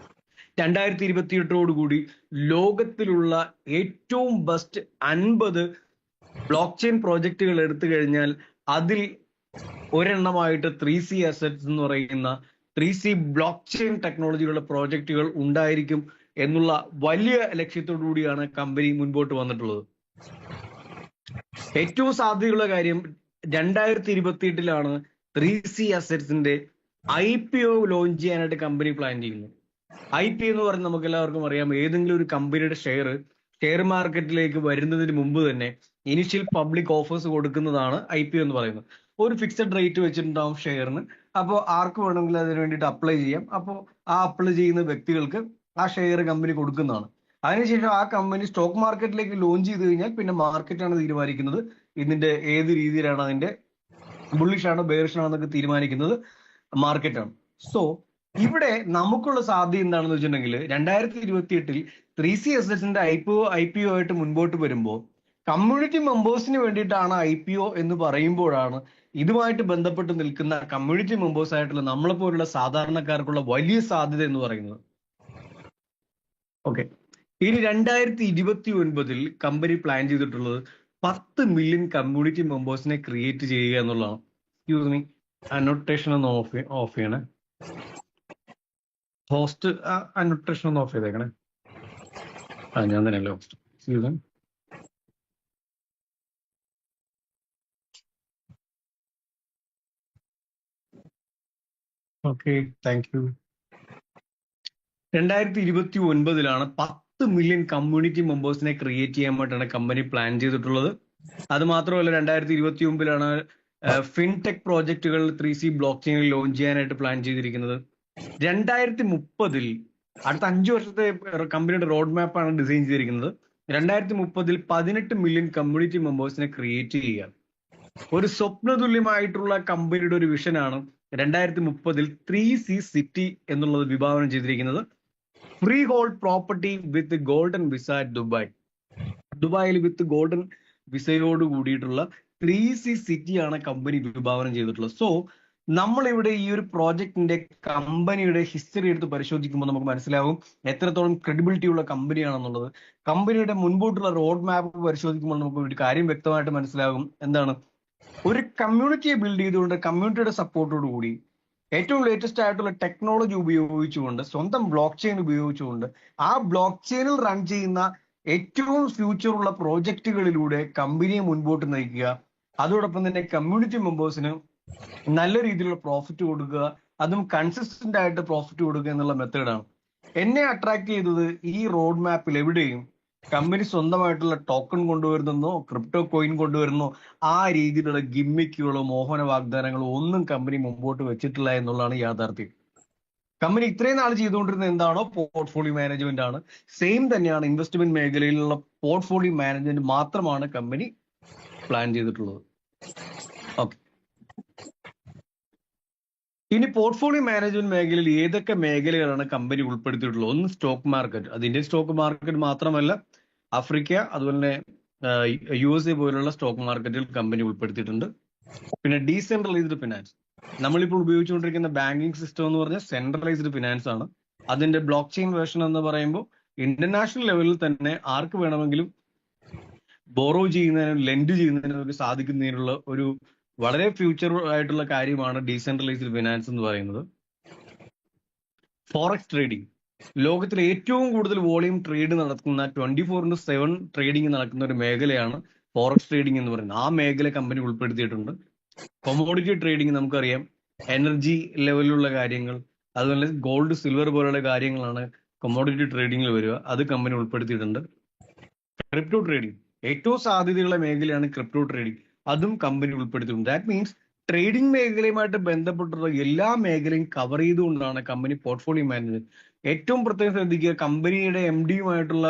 Speaker 1: 2028-ഓടുകൂടി ലോകത്തിലുള്ള ഏറ്റവും ബെസ്റ്റ് 50 ബ്ലോക്ക് ചെയിൻ പ്രോജക്റ്റുകൾ എടുത്തു കഴിഞ്ഞാൽ അതിൽ ഒരെണ്ണമായിട്ട് 3C അസറ്റ്സ് എന്ന് പറയുന്ന 3C ബ്ലോക്ക് ചെയിൻ ടെക്നോളജിയുള്ള പ്രോജക്റ്റുകൾ ഉണ്ടായിരിക്കും എന്നുള്ള വലിയ ലക്ഷ്യത്തോടു കൂടിയാണ് കമ്പനി മുൻപോട്ട് വന്നിട്ടുള്ളത്. ഏറ്റവും സാധ്യതയുള്ള കാര്യം 2028-ലാണ് 3C അസറ്റ്സിന്റെ IPO ലോഞ്ച് ചെയ്യാനായിട്ട് കമ്പനി പ്ലാൻ ചെയ്യുന്നു. IPO എന്ന് പറഞ്ഞാൽ നമുക്ക് എല്ലാവർക്കും അറിയാം, ഏതെങ്കിലും ഒരു കമ്പനിയുടെ ഷെയർ മാർക്കറ്റിലേക്ക് വരുന്നതിന് മുമ്പ് തന്നെ ഇനിഷ്യൽ പബ്ലിക് ഓഫേഴ്സ് കൊടുക്കുന്നതാണ് IPO എന്ന് പറയുന്നത്. ഒരു ഫിക്സഡ് റേറ്റ് വെച്ചിട്ടുണ്ടാവും ഷെയറിന്. അപ്പോൾ ആർക്ക് വേണമെങ്കിലും അതിന് വേണ്ടിയിട്ട് അപ്ലൈ ചെയ്യാം. അപ്പോൾ ആ അപ്ലൈ ചെയ്യുന്ന വ്യക്തികൾക്ക് ആ ഷെയർ കമ്പനി കൊടുക്കുന്നതാണ്. അതിനുശേഷം ആ കമ്പനി സ്റ്റോക്ക് മാർക്കറ്റിലേക്ക് ലോഞ്ച് ചെയ്ത് കഴിഞ്ഞാൽ പിന്നെ മാർക്കറ്റാണ് തീരുമാനിക്കുന്നത് ഇതിന്റെ ഏത് രീതിയിലാണ് അതിന്റെ ബുള്ളിഷ് ആണോ ബെയറിഷ് ആണോ എന്നൊക്കെ തീരുമാനിക്കുന്നത് മാർക്കറ്റാണ്. സോ ഇവിടെ നമുക്കുള്ള സാധ്യത എന്താണെന്ന് വെച്ചിട്ടുണ്ടെങ്കിൽ 2028 3C Assets IPO ആയിട്ട് മുൻപോട്ട് വരുമ്പോൾ കമ്മ്യൂണിറ്റി മെമ്പേഴ്സിന് വേണ്ടിയിട്ടാണ് IPO എന്ന് പറയുമ്പോഴാണ് ഇതുമായിട്ട് ബന്ധപ്പെട്ട് നിൽക്കുന്ന കമ്മ്യൂണിറ്റി മെമ്പേഴ്സ് ആയിട്ടുള്ള നമ്മളെ പോലുള്ള സാധാരണക്കാർക്കുള്ള വലിയ സാധ്യത എന്ന് പറയുന്നത്. ഓക്കെ, ഇനി 2029 കമ്പനി പ്ലാൻ ചെയ്തിട്ടുള്ളത് 10 മില്യൺ കമ്മ്യൂണിറ്റി മെമ്പേഴ്സിനെ ക്രിയേറ്റ് ചെയ്യുക എന്നുള്ളതാണ്. എക്സ്ക്യൂസ് മീ, അനോട്ടേഷൻ ഒന്ന് ഓഫ് ചെയ്യണേ. ഹോസ്റ്റ് അനോട്ടേഷൻ ഒന്ന് ഓഫ് ചെയ്തേക്കണേ. ഞാൻ തന്നെയല്ലേ host. Excuse me. Okay, thank you. 2029 10 million community മെമ്പേഴ്സിനെ ക്രിയേറ്റ് ചെയ്യാൻ വേണ്ടിയിട്ടാണ് കമ്പനി പ്ലാൻ ചെയ്തിട്ടുള്ളത്. അത് മാത്രമല്ല 2029 ഫിൻടെക് പ്രോജക്റ്റുകൾ 3C ബ്ലോക്ക് ചെയിനിൽ ലോഞ്ച് ചെയ്യാനായിട്ട് പ്ലാൻ ചെയ്തിരിക്കുന്നത്. 2030 അടുത്ത 5 വർഷത്തെ കമ്പനിയുടെ റോഡ് മാപ്പാണ് ഡിസൈൻ ചെയ്തിരിക്കുന്നത്. 2030 18 മില്യൺ കമ്മ്യൂണിറ്റി മെമ്പേഴ്സിനെ ക്രിയേറ്റ് ചെയ്യുക. ഒരു സ്വപ്നതുല്യമായിട്ടുള്ള കമ്പനിയുടെ ഒരു വിഷനാണ് 2030 3C സിറ്റി എന്നുള്ളത് വിഭാവനം ചെയ്തിരിക്കുന്നത്. ഫ്രീ ഹോൾഡ് പ്രോപ്പർട്ടി വിത്ത് ഗോൾഡൻ വിസ ദുബായ്. ദുബായിൽ വിത്ത് ഗോൾഡൻ വിസയോട് കൂടിയിട്ടുള്ള 3C സിറ്റിയാണ് കമ്പനി വിഭാവനം ചെയ്തിട്ടുള്ളത്. സോ നമ്മളിവിടെ ഈ ഒരു പ്രോജക്റ്റിന്റെ കമ്പനിയുടെ ഹിസ്റ്ററി എടുത്ത് പരിശോധിക്കുമ്പോൾ നമുക്ക് മനസ്സിലാവും എത്രത്തോളം ക്രെഡിബിലിറ്റി ഉള്ള കമ്പനിയാണെന്നുള്ളത്. കമ്പനിയുടെ മുൻപോട്ടുള്ള റോഡ് മാപ്പ് പരിശോധിക്കുമ്പോൾ നമുക്ക് ഒരു കാര്യം വ്യക്തമായിട്ട് മനസ്സിലാകും. എന്താണ്? ഒരു കമ്മ്യൂണിറ്റിയെ ബിൽഡ് ചെയ്തുകൊണ്ട് കമ്മ്യൂണിറ്റിയുടെ സപ്പോർട്ടോട് കൂടി ഏറ്റവും ലേറ്റസ്റ്റ് ആയിട്ടുള്ള ടെക്നോളജി ഉപയോഗിച്ചുകൊണ്ട് സ്വന്തം ബ്ലോക്ക് ചെയിൻ ഉപയോഗിച്ചുകൊണ്ട് ആ ബ്ലോക്ക് ചെയിനിൽ റൺ ചെയ്യുന്ന ഏറ്റവും ഫ്യൂച്ചറുള്ള പ്രോജക്റ്റുകളിലൂടെ കമ്പനിയെ മുൻപോട്ട് നയിക്കുക. അതോടൊപ്പം തന്നെ കമ്മ്യൂണിറ്റി മെമ്പേഴ്സിന് നല്ല രീതിയിലുള്ള പ്രോഫിറ്റ് കൊടുക്കുക, അതും കൺസിസ്റ്റന്റ് ആയിട്ട് പ്രോഫിറ്റ് കൊടുക്കുക എന്നുള്ള മെത്തേഡാണ്. എന്നെ അട്രാക്ട് ചെയ്തത് ഈ റോഡ് മാപ്പിൽ എവിടെയും കമ്പനി സ്വന്തമായിട്ടുള്ള ടോക്കൺ കൊണ്ടുവരുന്നോ ക്രിപ്റ്റോ കോയിൻ കൊണ്ടുവരുന്നോ ആ രീതിയിലുള്ള ഗിമ്മിക്കുകളോ മോഹന വാഗ്ദാനങ്ങളോ ഒന്നും കമ്പനി മുമ്പോട്ട് വെച്ചിട്ടില്ല എന്നുള്ളതാണ് യാഥാർത്ഥ്യം. കമ്പനി ഇത്രയും നാൾ ചെയ്തുകൊണ്ടിരുന്നത് എന്താണോ പോർട്ട്ഫോളിയോ മാനേജ്മെന്റ് ആണ്. സെയിം തന്നെയാണ് ഇൻവെസ്റ്റ്മെന്റ് മേഖലയിലുള്ള പോർട്ട്ഫോളിയോ മാനേജ്മെന്റ് മാത്രമാണ് കമ്പനി പ്ലാൻ ചെയ്തിട്ടുള്ളത്. ഓക്കെ, ഇനി പോർട്ട്ഫോളിയോ മാനേജ്മെന്റ് മേഖലയിൽ ഏതൊക്കെ മേഖലകളാണ് കമ്പനി ഉൾപ്പെടുത്തിയിട്ടുള്ളത്? ഒന്ന് സ്റ്റോക്ക് മാർക്കറ്റ്. അത് ഇന്ത്യൻ സ്റ്റോക്ക് മാർക്കറ്റ് മാത്രമല്ല, ആഫ്രിക്ക അതുപോലെ തന്നെ USA പോലുള്ള സ്റ്റോക്ക് മാർക്കറ്റിൽ കമ്പനി ഉൾപ്പെടുത്തിയിട്ടുണ്ട്. പിന്നെ ഡീസെൻട്രലൈസ്ഡ് ഫിനാൻസ്. നമ്മളിപ്പോൾ ഉപയോഗിച്ചുകൊണ്ടിരിക്കുന്ന ബാങ്കിങ് സിസ്റ്റം എന്ന് പറഞ്ഞാൽ സെൻട്രലൈസ്ഡ് ഫിനാൻസ് ആണ്. അതിന്റെ ബ്ലോക്ക് ചെയിൻ വേർഷൻ എന്ന് പറയുമ്പോൾ ഇന്റർനാഷണൽ ലെവലിൽ തന്നെ ആർക്ക് വേണമെങ്കിലും ബോറോ ചെയ്യുന്നതിനും ലെൻഡ് ചെയ്യുന്നതിനും സാധിക്കുന്നതിനുള്ള ഒരു വളരെ ഫ്യൂച്ചർ ആയിട്ടുള്ള കാര്യമാണ് ഡീസെൻട്രലൈസ്ഡ് ഫിനാൻസ് എന്ന് പറയുന്നത്. Forex trading. ലോകത്തിലെ ഏറ്റവും കൂടുതൽ വോളിയം ട്രേഡ് നടക്കുന്ന 24/7 ട്രേഡിംഗ് നടക്കുന്ന ഒരു മേഖലയാണ് ഫോറക്സ് ട്രേഡിംഗ് എന്ന് പറയുന്നത്. ആ മേഖല കമ്പനി ഉൾപ്പെടുത്തിയിട്ടുണ്ട്. കൊമോഡിറ്റി ട്രേഡിംഗ് നമുക്കറിയാം, എനർജി ലെവലിലുള്ള കാര്യങ്ങൾ, അതുപോലെ ഗോൾഡ് സിൽവർ പോലുള്ള കാര്യങ്ങളാണ് കൊമോഡിറ്റി ട്രേഡിംഗിൽ വരിക. അത് കമ്പനി ഉൾപ്പെടുത്തിയിട്ടുണ്ട്. ക്രിപ്റ്റോ ട്രേഡിംഗ് ഏറ്റവും സാധ്യതയുള്ള മേഖലയാണ് ക്രിപ്റ്റോ ട്രേഡിംഗ്. അതും കമ്പനി ഉൾപ്പെടുത്തിയിട്ടുണ്ട്. ദാറ്റ് മീൻസ് ട്രേഡിംഗ് മേഖലയുമായിട്ട് ബന്ധപ്പെട്ടുള്ള എല്ലാ മേഖലയും കവർ ചെയ്തുകൊണ്ടാണ് കമ്പനി പോർട്ട്ഫോളിയോ മാനേജ്മെന്റ്. ഏറ്റവും പ്രത്യേകം ശ്രദ്ധിക്കുക, കമ്പനിയുടെ MD-യുമായിട്ടുള്ള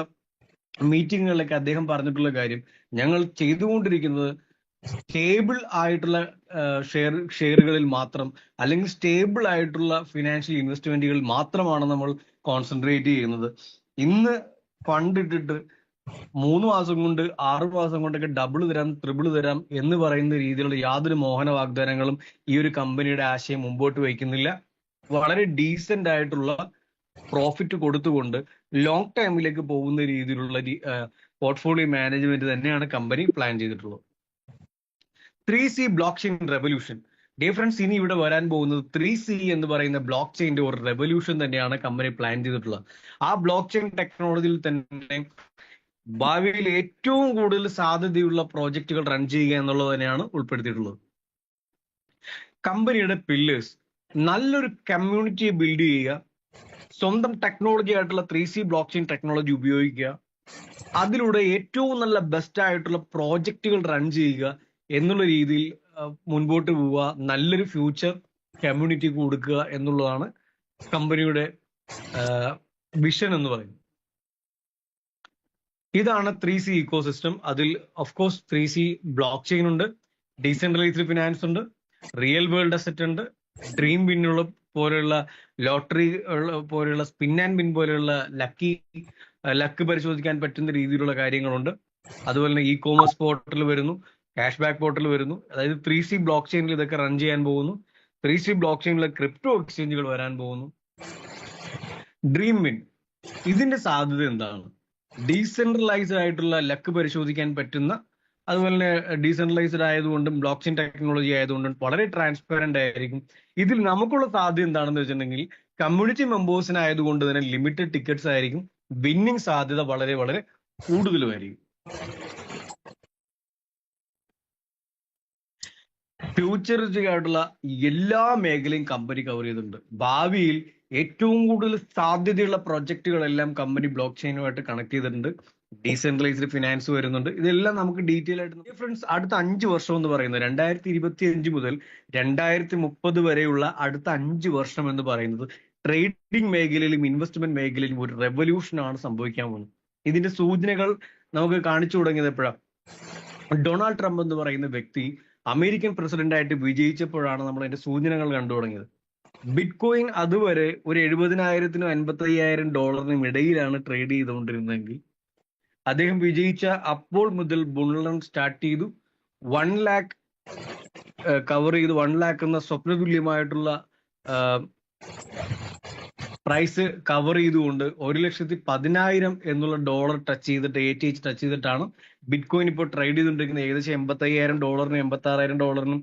Speaker 1: മീറ്റിങ്ങുകളിലൊക്കെ അദ്ദേഹം പറഞ്ഞിട്ടുള്ള കാര്യം, ഞങ്ങൾ ചെയ്തുകൊണ്ടിരിക്കുന്നത് സ്റ്റേബിൾ ആയിട്ടുള്ള ഷെയറുകളിൽ മാത്രം അല്ലെങ്കിൽ സ്റ്റേബിൾ ആയിട്ടുള്ള ഫിനാൻഷ്യൽ ഇൻവെസ്റ്റ്മെന്റുകളിൽ മാത്രമാണ് നമ്മൾ കോൺസെൻട്രേറ്റ് ചെയ്യുന്നത്. ഇന്ന് ഫണ്ട് ഇട്ടിട്ട് 3 മാസം കൊണ്ട് 6 മാസം കൊണ്ടൊക്കെ ഡബിൾ തരാം ട്രിപ്പിൾ തരാം എന്ന് പറയുന്ന രീതിയിലുള്ള യാതൊരു മോഹന വാഗ്ദാനങ്ങളും ഈ ഒരു കമ്പനിയുടെ ആശയം മുമ്പോട്ട് വയ്ക്കുന്നില്ല. വളരെ ഡീസെന്റ് ആയിട്ടുള്ള പ്രോഫിറ്റ് കൊടുത്തുകൊണ്ട് ലോങ് ടൈമിലേക്ക് പോകുന്ന രീതിയിലുള്ള പോർട്ട്ഫോളിയോ മാനേജ്മെന്റ് തന്നെയാണ് കമ്പനി പ്ലാൻ ചെയ്തിട്ടുള്ളത്. 3C block chain revolution. Difference ഇനി ഇവിടെ വരാൻ പോകുന്നത് 3C എന്ന് പറയുന്ന ബ്ലോക്ക് ചെയിന്റെ ഒരു റെവല്യൂഷൻ തന്നെയാണ് കമ്പനി പ്ലാൻ ചെയ്തിട്ടുള്ളത്. ആ ബ്ലോക്ക് ചെയിൻ ടെക്നോളജിയിൽ തന്നെ ഭാവിയിൽ ഏറ്റവും കൂടുതൽ സാധ്യതയുള്ള പ്രോജക്റ്റുകൾ റൺ ചെയ്യുക എന്നുള്ളത് തന്നെയാണ് ഉൾപ്പെടുത്തിയിട്ടുള്ളത്. കമ്പനിയുടെ പില്ലേഴ്സ്: നല്ലൊരു കമ്മ്യൂണിറ്റിയെ ബിൽഡ് ചെയ്യുക, സ്വന്തം ടെക്നോളജി ആയിട്ടുള്ള 3C ബ്ലോക്ക് ചെയിൻ ടെക്നോളജി ഉപയോഗിക്കുക, അതിലൂടെ ഏറ്റവും നല്ല ബെസ്റ്റ് ആയിട്ടുള്ള പ്രോജക്റ്റുകൾ റൺ ചെയ്യുക എന്നുള്ള രീതിയിൽ മുൻപോട്ട് പോവുക, നല്ലൊരു ഫ്യൂച്ചർ കമ്മ്യൂണിറ്റിക്ക് കൊടുക്കുക എന്നുള്ളതാണ് കമ്പനിയുടെ വിഷൻ എന്ന് പറയുന്നത്. ഇതാണ് 3C ഇക്കോസിസ്റ്റം. അതിൽ of course 3C block chain ഉണ്ട്, ഡീസെൻട്രലൈസ്ഡ് ഫിനാൻസ് ഉണ്ട്, റിയൽ വേൾഡ് അസറ്റ് ഉണ്ട്, ഡ്രീം വിന്നുള്ള പോലെയുള്ള ലോട്ടറി പോലെയുള്ള സ്പിൻ ആൻഡ് വിൻ പോലെയുള്ള ലക്ക് പരിശോധിക്കാൻ പറ്റുന്ന രീതിയിലുള്ള കാര്യങ്ങളുണ്ട്. അതുപോലെ തന്നെ ഇ-കോമേഴ്സ് പോർട്ടൽ വരുന്നു, ക്യാഷ് ബാക്ക് പോർട്ടൽ വരുന്നു. അതായത് 3C ബ്ലോക്ക് ചെയിനിൽ ഇതൊക്കെ റൺ ചെയ്യാൻ പോകുന്നു. 3C ബ്ലോക്ക് ചെയിനിലെ ക്രിപ്റ്റോ എക്സ്ചേഞ്ചുകൾ വരാൻ പോകുന്നു. ഡ്രീം വിൻ, ഇതിന്റെ സാധ്യത എന്താണ്? ഡീസെൻട്രലൈസ്ഡ് ആയിട്ടുള്ള ലക്ക് പരിശോധിക്കാൻ പറ്റുന്ന, അതുപോലെ തന്നെ ഡീസെൻട്രലൈസ്ഡ് ആയതുകൊണ്ടും ബ്ലോക്ക് ചെയിൻ ടെക്നോളജി ആയതുകൊണ്ടും വളരെ ട്രാൻസ്പെറന്റ് ആയിരിക്കും. ഇതിൽ നമുക്കുള്ള സാധ്യത എന്താണെന്ന് വെച്ചിട്ടുണ്ടെങ്കിൽ കമ്മ്യൂണിറ്റി മെമ്പേഴ്സിനായതുകൊണ്ട് തന്നെ ലിമിറ്റഡ് ടിക്കറ്റ്സ് ആയിരിക്കും. വിന്നിങ് സാധ്യത വളരെ വളരെ കൂടുതലുമായിരിക്കും. ഫ്യൂച്ചറിസ്റ്റിക് ആയിട്ടുള്ള എല്ലാ മേഖലയും കമ്പനി കവർ ചെയ്തിട്ടുണ്ട്. ഭാവിയിൽ ഏറ്റവും കൂടുതൽ സാധ്യതയുള്ള പ്രൊജക്ടുകളെല്ലാം കമ്പനി ബ്ലോക്ക് ചെയിനുമായിട്ട് കണക്ട് ചെയ്തിട്ടുണ്ട്. ഡീസെൻട്രലൈസ്ഡ് ഫിനാൻസ് വരുന്നുണ്ട്. ഇതെല്ലാം നമുക്ക് ഡീറ്റെയിൽ ആയിട്ട് ഫ്രണ്ട്സ്, അടുത്ത 5 വർഷം എന്ന് പറയുന്നത് 2025 മുതൽ 2030 വരെയുള്ള അടുത്ത 5 വർഷം എന്ന് പറയുന്നത് ട്രേഡിംഗ് മേഖലയിലും ഇൻവെസ്റ്റ്മെന്റ് മേഖലയിലും ഒരു റെവല്യൂഷൻ ആണ് സംഭവിക്കാൻ പോകുന്നത്. ഇതിന്റെ സൂചനകൾ നമുക്ക് കാണിച്ചു തുടങ്ങിയത് എപ്പോഴാണ്? ഡൊണാൾഡ് ട്രംപ് എന്ന് പറയുന്ന വ്യക്തി അമേരിക്കൻ പ്രസിഡന്റ് ആയിട്ട് വിജയിച്ചപ്പോഴാണ് നമ്മൾ അതിന്റെ സൂചനകൾ കണ്ടു തുടങ്ങിയത്. ബിറ്റ് കോയിൻ അതുവരെ ഒരു 70,000-നും 55,000 ഇടയിലാണ് ട്രേഡ് ചെയ്തുകൊണ്ടിരുന്നതെങ്കിൽ അദ്ദേഹം വിജയിച്ച അപ്പോൾ മുതൽ ബുൾ റൺ സ്റ്റാർട്ട് ചെയ്തു. 1 lakh കവർ ചെയ്ത് 1 lakh എന്ന സ്വപ്നതുല്യമായിട്ടുള്ള പ്രൈസ് കവർ ചെയ്തുകൊണ്ട് 1,10,000 എന്നുള്ള ഡോളർ ടച്ച് ചെയ്തിട്ട് ATH ടച്ച് ചെയ്തിട്ടാണ് ബിറ്റ് കോയിൻ ഇപ്പോൾ ട്രേഡ് ചെയ്തുകൊണ്ടിരിക്കുന്നത്. ഏകദേശം $85,000, $86,000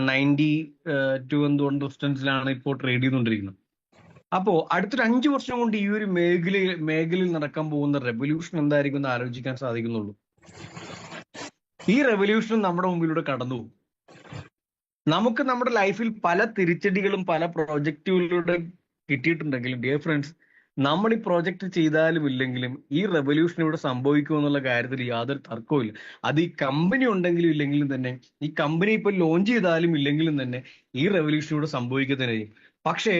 Speaker 1: 92 എന്തുകൊണ്ട് ഡിസ്റ്റൻസിലാണ് ഇപ്പോൾ ട്രേഡ് ചെയ്തുകൊണ്ടിരിക്കുന്നത്. അപ്പോ അടുത്തൊരു 5 വർഷം കൊണ്ട് ഈ ഒരു മേഖലയിൽ നടക്കാൻ പോകുന്ന റെവല്യൂഷൻ എന്തായിരിക്കും എന്ന് ആലോചിക്കാൻ സാധിക്കുന്നുള്ളൂ. ഈ റെവല്യൂഷൻ നമ്മുടെ മുമ്പിലൂടെ കടന്നു പോകും. നമുക്ക് നമ്മുടെ ലൈഫിൽ പല തിരിച്ചടികളും പല പ്രോജക്റ്റുകളിലൂടെ കിട്ടിയിട്ടുണ്ടെങ്കിലും ഡിയർ ഫ്രണ്ട്സ്, നമ്മൾ ഈ പ്രോജക്റ്റ് ചെയ്താലും ഇല്ലെങ്കിലും ഈ റെവല്യൂഷൻ ഇവിടെ സംഭവിക്കും എന്നുള്ള കാര്യത്തിൽ യാതൊരു തർക്കവും ഇല്ല. അത് ഈ കമ്പനി ഉണ്ടെങ്കിലും ഇല്ലെങ്കിലും തന്നെ, ഈ കമ്പനി ഇപ്പൊ ലോഞ്ച് ചെയ്താലും ഇല്ലെങ്കിലും തന്നെ ഈ റെവല്യൂഷൻ ഇവിടെ സംഭവിക്കുക തന്നെ ചെയ്യും. പക്ഷേ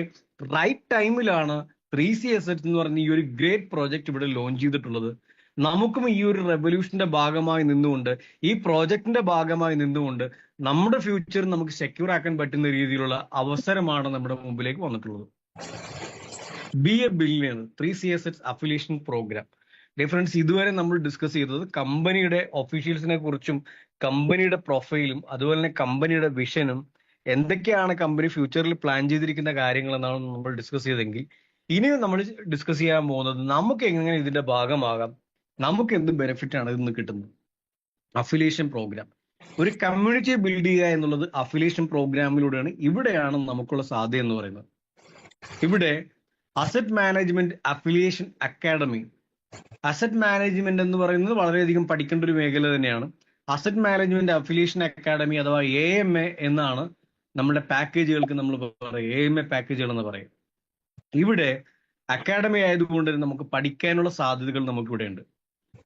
Speaker 1: റൈറ്റ് ടൈമിലാണ് 3C അസറ്റ്സ് എന്ന് പറഞ്ഞ ഈ ഒരു ഗ്രേറ്റ് പ്രോജക്റ്റ് ഇവിടെ ലോഞ്ച് ചെയ്തിട്ടുള്ളത്. നമുക്കും ഈ ഒരു റെവല്യൂഷന്റെ ഭാഗമായി നിന്നുകൊണ്ട്, ഈ പ്രോജക്റ്റിന്റെ ഭാഗമായി നിന്നുകൊണ്ട് നമ്മുടെ ഫ്യൂച്ചർ നമുക്ക് സെക്യൂർ ആക്കാൻ പറ്റുന്ന രീതിയിലുള്ള അവസരമാണ് നമ്മുടെ മുമ്പിലേക്ക് വന്നിട്ടുള്ളത്. B A billion 3C assets affiliation programme. Difference ഇതുവരെ നമ്മൾ ഡിസ്കസ് ചെയ്തത് കമ്പനിയുടെ ഒഫീഷ്യൽസിനെ കുറിച്ചും കമ്പനിയുടെ പ്രൊഫൈലും അതുപോലെ തന്നെ കമ്പനിയുടെ വിഷനും എന്തൊക്കെയാണ് കമ്പനി ഫ്യൂച്ചറിൽ പ്ലാൻ ചെയ്തിരിക്കുന്ന കാര്യങ്ങൾ എന്നാണ് നമ്മൾ ഡിസ്കസ് ചെയ്തെങ്കിൽ, ഇനി നമ്മൾ ഡിസ്കസ് ചെയ്യാൻ പോകുന്നത് നമുക്ക് എങ്ങനെ ഇതിന്റെ ഭാഗമാകാം, നമുക്ക് എന്ത് ബെനിഫിറ്റ് ആണ് ഇതിന് കിട്ടുന്നത്. അഫിലിയേഷൻ പ്രോഗ്രാം, ഒരു കമ്മ്യൂണിറ്റി ബിൽഡ് ചെയ്യുക എന്നുള്ളത് അഫിലിയേഷൻ പ്രോഗ്രാമിലൂടെയാണ്. ഇവിടെയാണ് നമുക്കുള്ള സാധ്യത എന്ന് പറയുന്നത്. ഇവിടെ asset management affiliation academy. Asset management എന്ന് പറയുന്നത് വളരെയധികം പഠിക്കേണ്ട ഒരു മേഖല തന്നെയാണ്. അസറ്റ് മാനേജ്മെന്റ് അഫിലിയേഷൻ അക്കാഡമി അഥവാ AMA എന്നാണ് നമ്മുടെ പാക്കേജുകൾക്ക് നമ്മൾ പറയുക. AMA പാക്കേജുകൾ എന്ന് പറയും. ഇവിടെ അക്കാഡമി ആയതുകൊണ്ട് തന്നെ നമുക്ക് പഠിക്കാനുള്ള സാധ്യതകൾ നമുക്കിവിടെ ഉണ്ട്.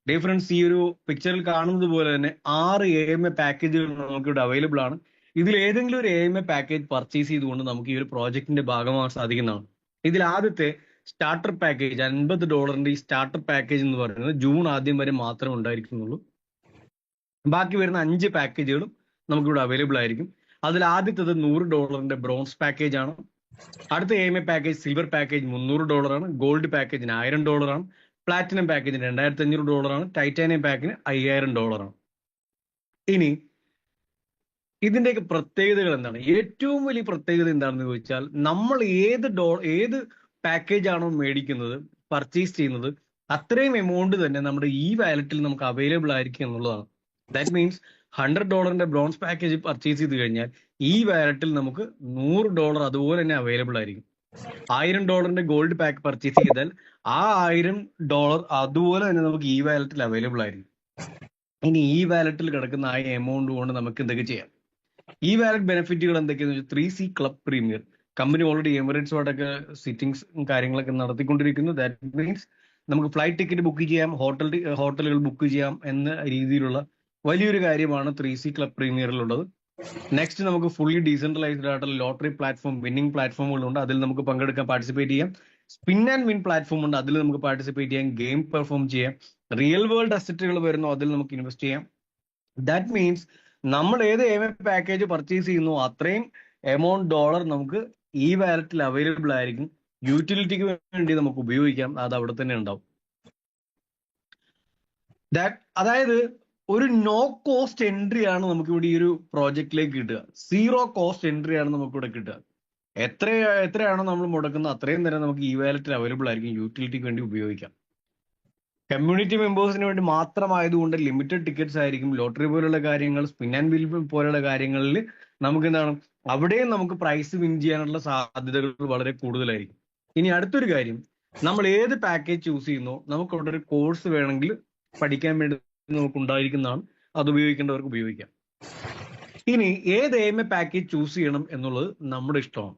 Speaker 1: ഡിഫറൻസ് ഈ ഒരു പിക്ചറിൽ കാണുന്നത് പോലെ തന്നെ 6 AMA പാക്കേജുകൾ നമുക്കിവിടെ അവൈലബിൾ ആണ്. ഇതിൽ ഏതെങ്കിലും ഒരു AMA പാക്കേജ് പർച്ചേസ് ചെയ്തുകൊണ്ട് നമുക്ക് ഈ ഒരു പ്രോജക്റ്റിന്റെ ഭാഗമാകാൻ സാധിക്കുന്നതാണ്. ഇതിൽ ആദ്യത്തെ സ്റ്റാർട്ടർ പാക്കേജ് $50 ഈ സ്റ്റാർട്ടർ പാക്കേജ് എന്ന് പറയുന്നത് ജൂൺ ആദ്യം വരെ മാത്രമേ ഉണ്ടായിരിക്കുന്നുള്ളൂ. ബാക്കി വരുന്ന 5 പാക്കേജുകളും നമുക്കിവിടെ അവൈലബിൾ ആയിരിക്കും. അതിൽ ആദ്യത്തേത് $100 ബ്രോൺസ് പാക്കേജ് ആണ്. അടുത്ത AMA പാക്കേജ് സിൽവർ പാക്കേജ് $300 ആണ്. ഗോൾഡ് പാക്കേജിന് $1,000 ആണ്. പ്ലാറ്റിനം പാക്കേജിന് $2,500 ആണ്. ടൈറ്റാനിയം പാക്കിന് $5,000 ആണ്. ഇനി ഇതിന്റെയൊക്കെ പ്രത്യേകതകൾ എന്താണ്? ഏറ്റവും വലിയ പ്രത്യേകത എന്താണെന്ന് ചോദിച്ചാൽ, നമ്മൾ ഏത് പാക്കേജ് ആണോ മേടിക്കുന്നത്, പർച്ചേസ് ചെയ്യുന്നത്, അത്രയും എമൗണ്ട് തന്നെ നമ്മുടെ ഈ വാലറ്റിൽ നമുക്ക് അവൈലബിൾ ആയിരിക്കും എന്നുള്ളതാണ്. That means $100 bronze package purchase ചെയ്ത് കഴിഞ്ഞാൽ ഈ വാലറ്റിൽ നമുക്ക് $100 അതുപോലെ തന്നെ അവൈലബിൾ ആയിരിക്കും. $1,000 ഗോൾഡ് പാക്ക് പർച്ചേസ് ചെയ്താൽ ആ $1,000 അതുപോലെ തന്നെ നമുക്ക് ഈ വാലറ്റിൽ അവൈലബിൾ ആയിരിക്കും. ഇനി ഈ വാലറ്റിൽ കിടക്കുന്ന ആ എമൗണ്ട് കൊണ്ട് നമുക്ക് എന്തൊക്കെ ചെയ്യാം? ഈ വാലറ്റ് ബെനിഫിറ്റുകൾ എന്തൊക്കെയാന്ന് വെച്ചാൽ 3C club premier. Company already എമിറേറ്റ്സുമായിട്ടൊക്കെ സിറ്റിംഗ്സ് കാര്യങ്ങളൊക്കെ നടത്തിക്കൊണ്ടിരിക്കുന്നു. ദാറ്റ് മീൻസ് നമുക്ക് ഫ്ലൈറ്റ് ടിക്കറ്റ് ബുക്ക് ചെയ്യാം, ഹോട്ടലുകൾ ബുക്ക് ചെയ്യാം എന്ന രീതിയിലുള്ള വലിയൊരു കാര്യമാണ് 3C ക്ലബ് പ്രീമിയറിലുള്ളത്. നെക്സ്റ്റ് നമുക്ക് ഫുള്ളി ഡീസെൻട്രലൈസ്ഡ് ആയിട്ടുള്ള ലോട്ടറി പ്ലാറ്റ്ഫോം, വിന്നിംഗ് പ്ലാറ്റ്ഫോമുകളുണ്ട്, അതിൽ നമുക്ക് പങ്കെടുക്കാൻ പാർട്ടിസിപ്പേറ്റ് ചെയ്യാം. സ്പിൻ ആൻഡ് വിൻ പ്ലാറ്റ്ഫോം ഉണ്ട്, അതിൽ നമുക്ക് പാർട്ടിസിപ്പേറ്റ് ചെയ്യാം, ഗെയിം പെർഫോം ചെയ്യാം. റിയൽ വേൾഡ് അസറ്റുകൾ വരുന്നു, അതിൽ നമുക്ക് ഇൻവെസ്റ്റ് ചെയ്യാം. ദാറ്റ് മീൻസ് നമ്മൾ ഏത് AMA പാക്കേജ് പർച്ചേസ് ചെയ്യുന്നു അത്രയും $1,000 നമുക്ക് ഈ വാലറ്റിൽ അവൈലബിൾ ആയിരിക്കും. യൂട്ടിലിറ്റിക്ക് വേണ്ടി നമുക്ക് ഉപയോഗിക്കാം, അത് അവിടെ തന്നെ ഉണ്ടാവും. അതായത് ഒരു നോ കോസ്റ്റ് എൻട്രി ആണ് നമുക്ക് ഇവിടെ ഈ ഒരു പ്രോജക്റ്റിലേക്ക് കിട്ടുക. സീറോ കോസ്റ്റ് എൻട്രി ആണ് നമുക്ക് ഇവിടെ കിട്ടുക. എത്രയാണോ നമ്മൾ മുടക്കുന്നത് അത്രയും തന്നെ നമുക്ക് ഈ വാലറ്റിൽ അവൈലബിൾ ആയിരിക്കും, യൂട്ടിലിറ്റിക്ക് വേണ്ടി ഉപയോഗിക്കാം. കമ്മ്യൂണിറ്റി മെമ്പേഴ്സിന് വേണ്ടി മാത്രമായതുകൊണ്ട് ലിമിറ്റഡ് ടിക്കറ്റ്സ് ആയിരിക്കും. ലോട്ടറി പോലുള്ള കാര്യങ്ങൾ, സ്പിൻ ആൻഡ് വിൽ പോലുള്ള കാര്യങ്ങളിൽ നമുക്ക് എന്താണ്, അവിടെയും നമുക്ക് പ്രൈസ് വിൻ ചെയ്യാനുള്ള സാധ്യതകൾ വളരെ കൂടുതലായിരിക്കും. ഇനി അടുത്തൊരു കാര്യം, നമ്മൾ ഏത് പാക്കേജ് ചൂസ് ചെയ്യുന്നോ നമുക്ക് അവിടെ ഒരു കോഴ്സ് വേണമെങ്കിൽ പഠിക്കാൻ വേണ്ടി നമുക്ക് ഉണ്ടായിരിക്കുന്നതാണ്. അത് ഉപയോഗിക്കേണ്ടവർക്ക് ഉപയോഗിക്കാം. ഇനി ഏത് AMA പാക്കേജ് ചൂസ് ചെയ്യണം എന്നുള്ളത് നമ്മുടെ ഇഷ്ടമാണ്.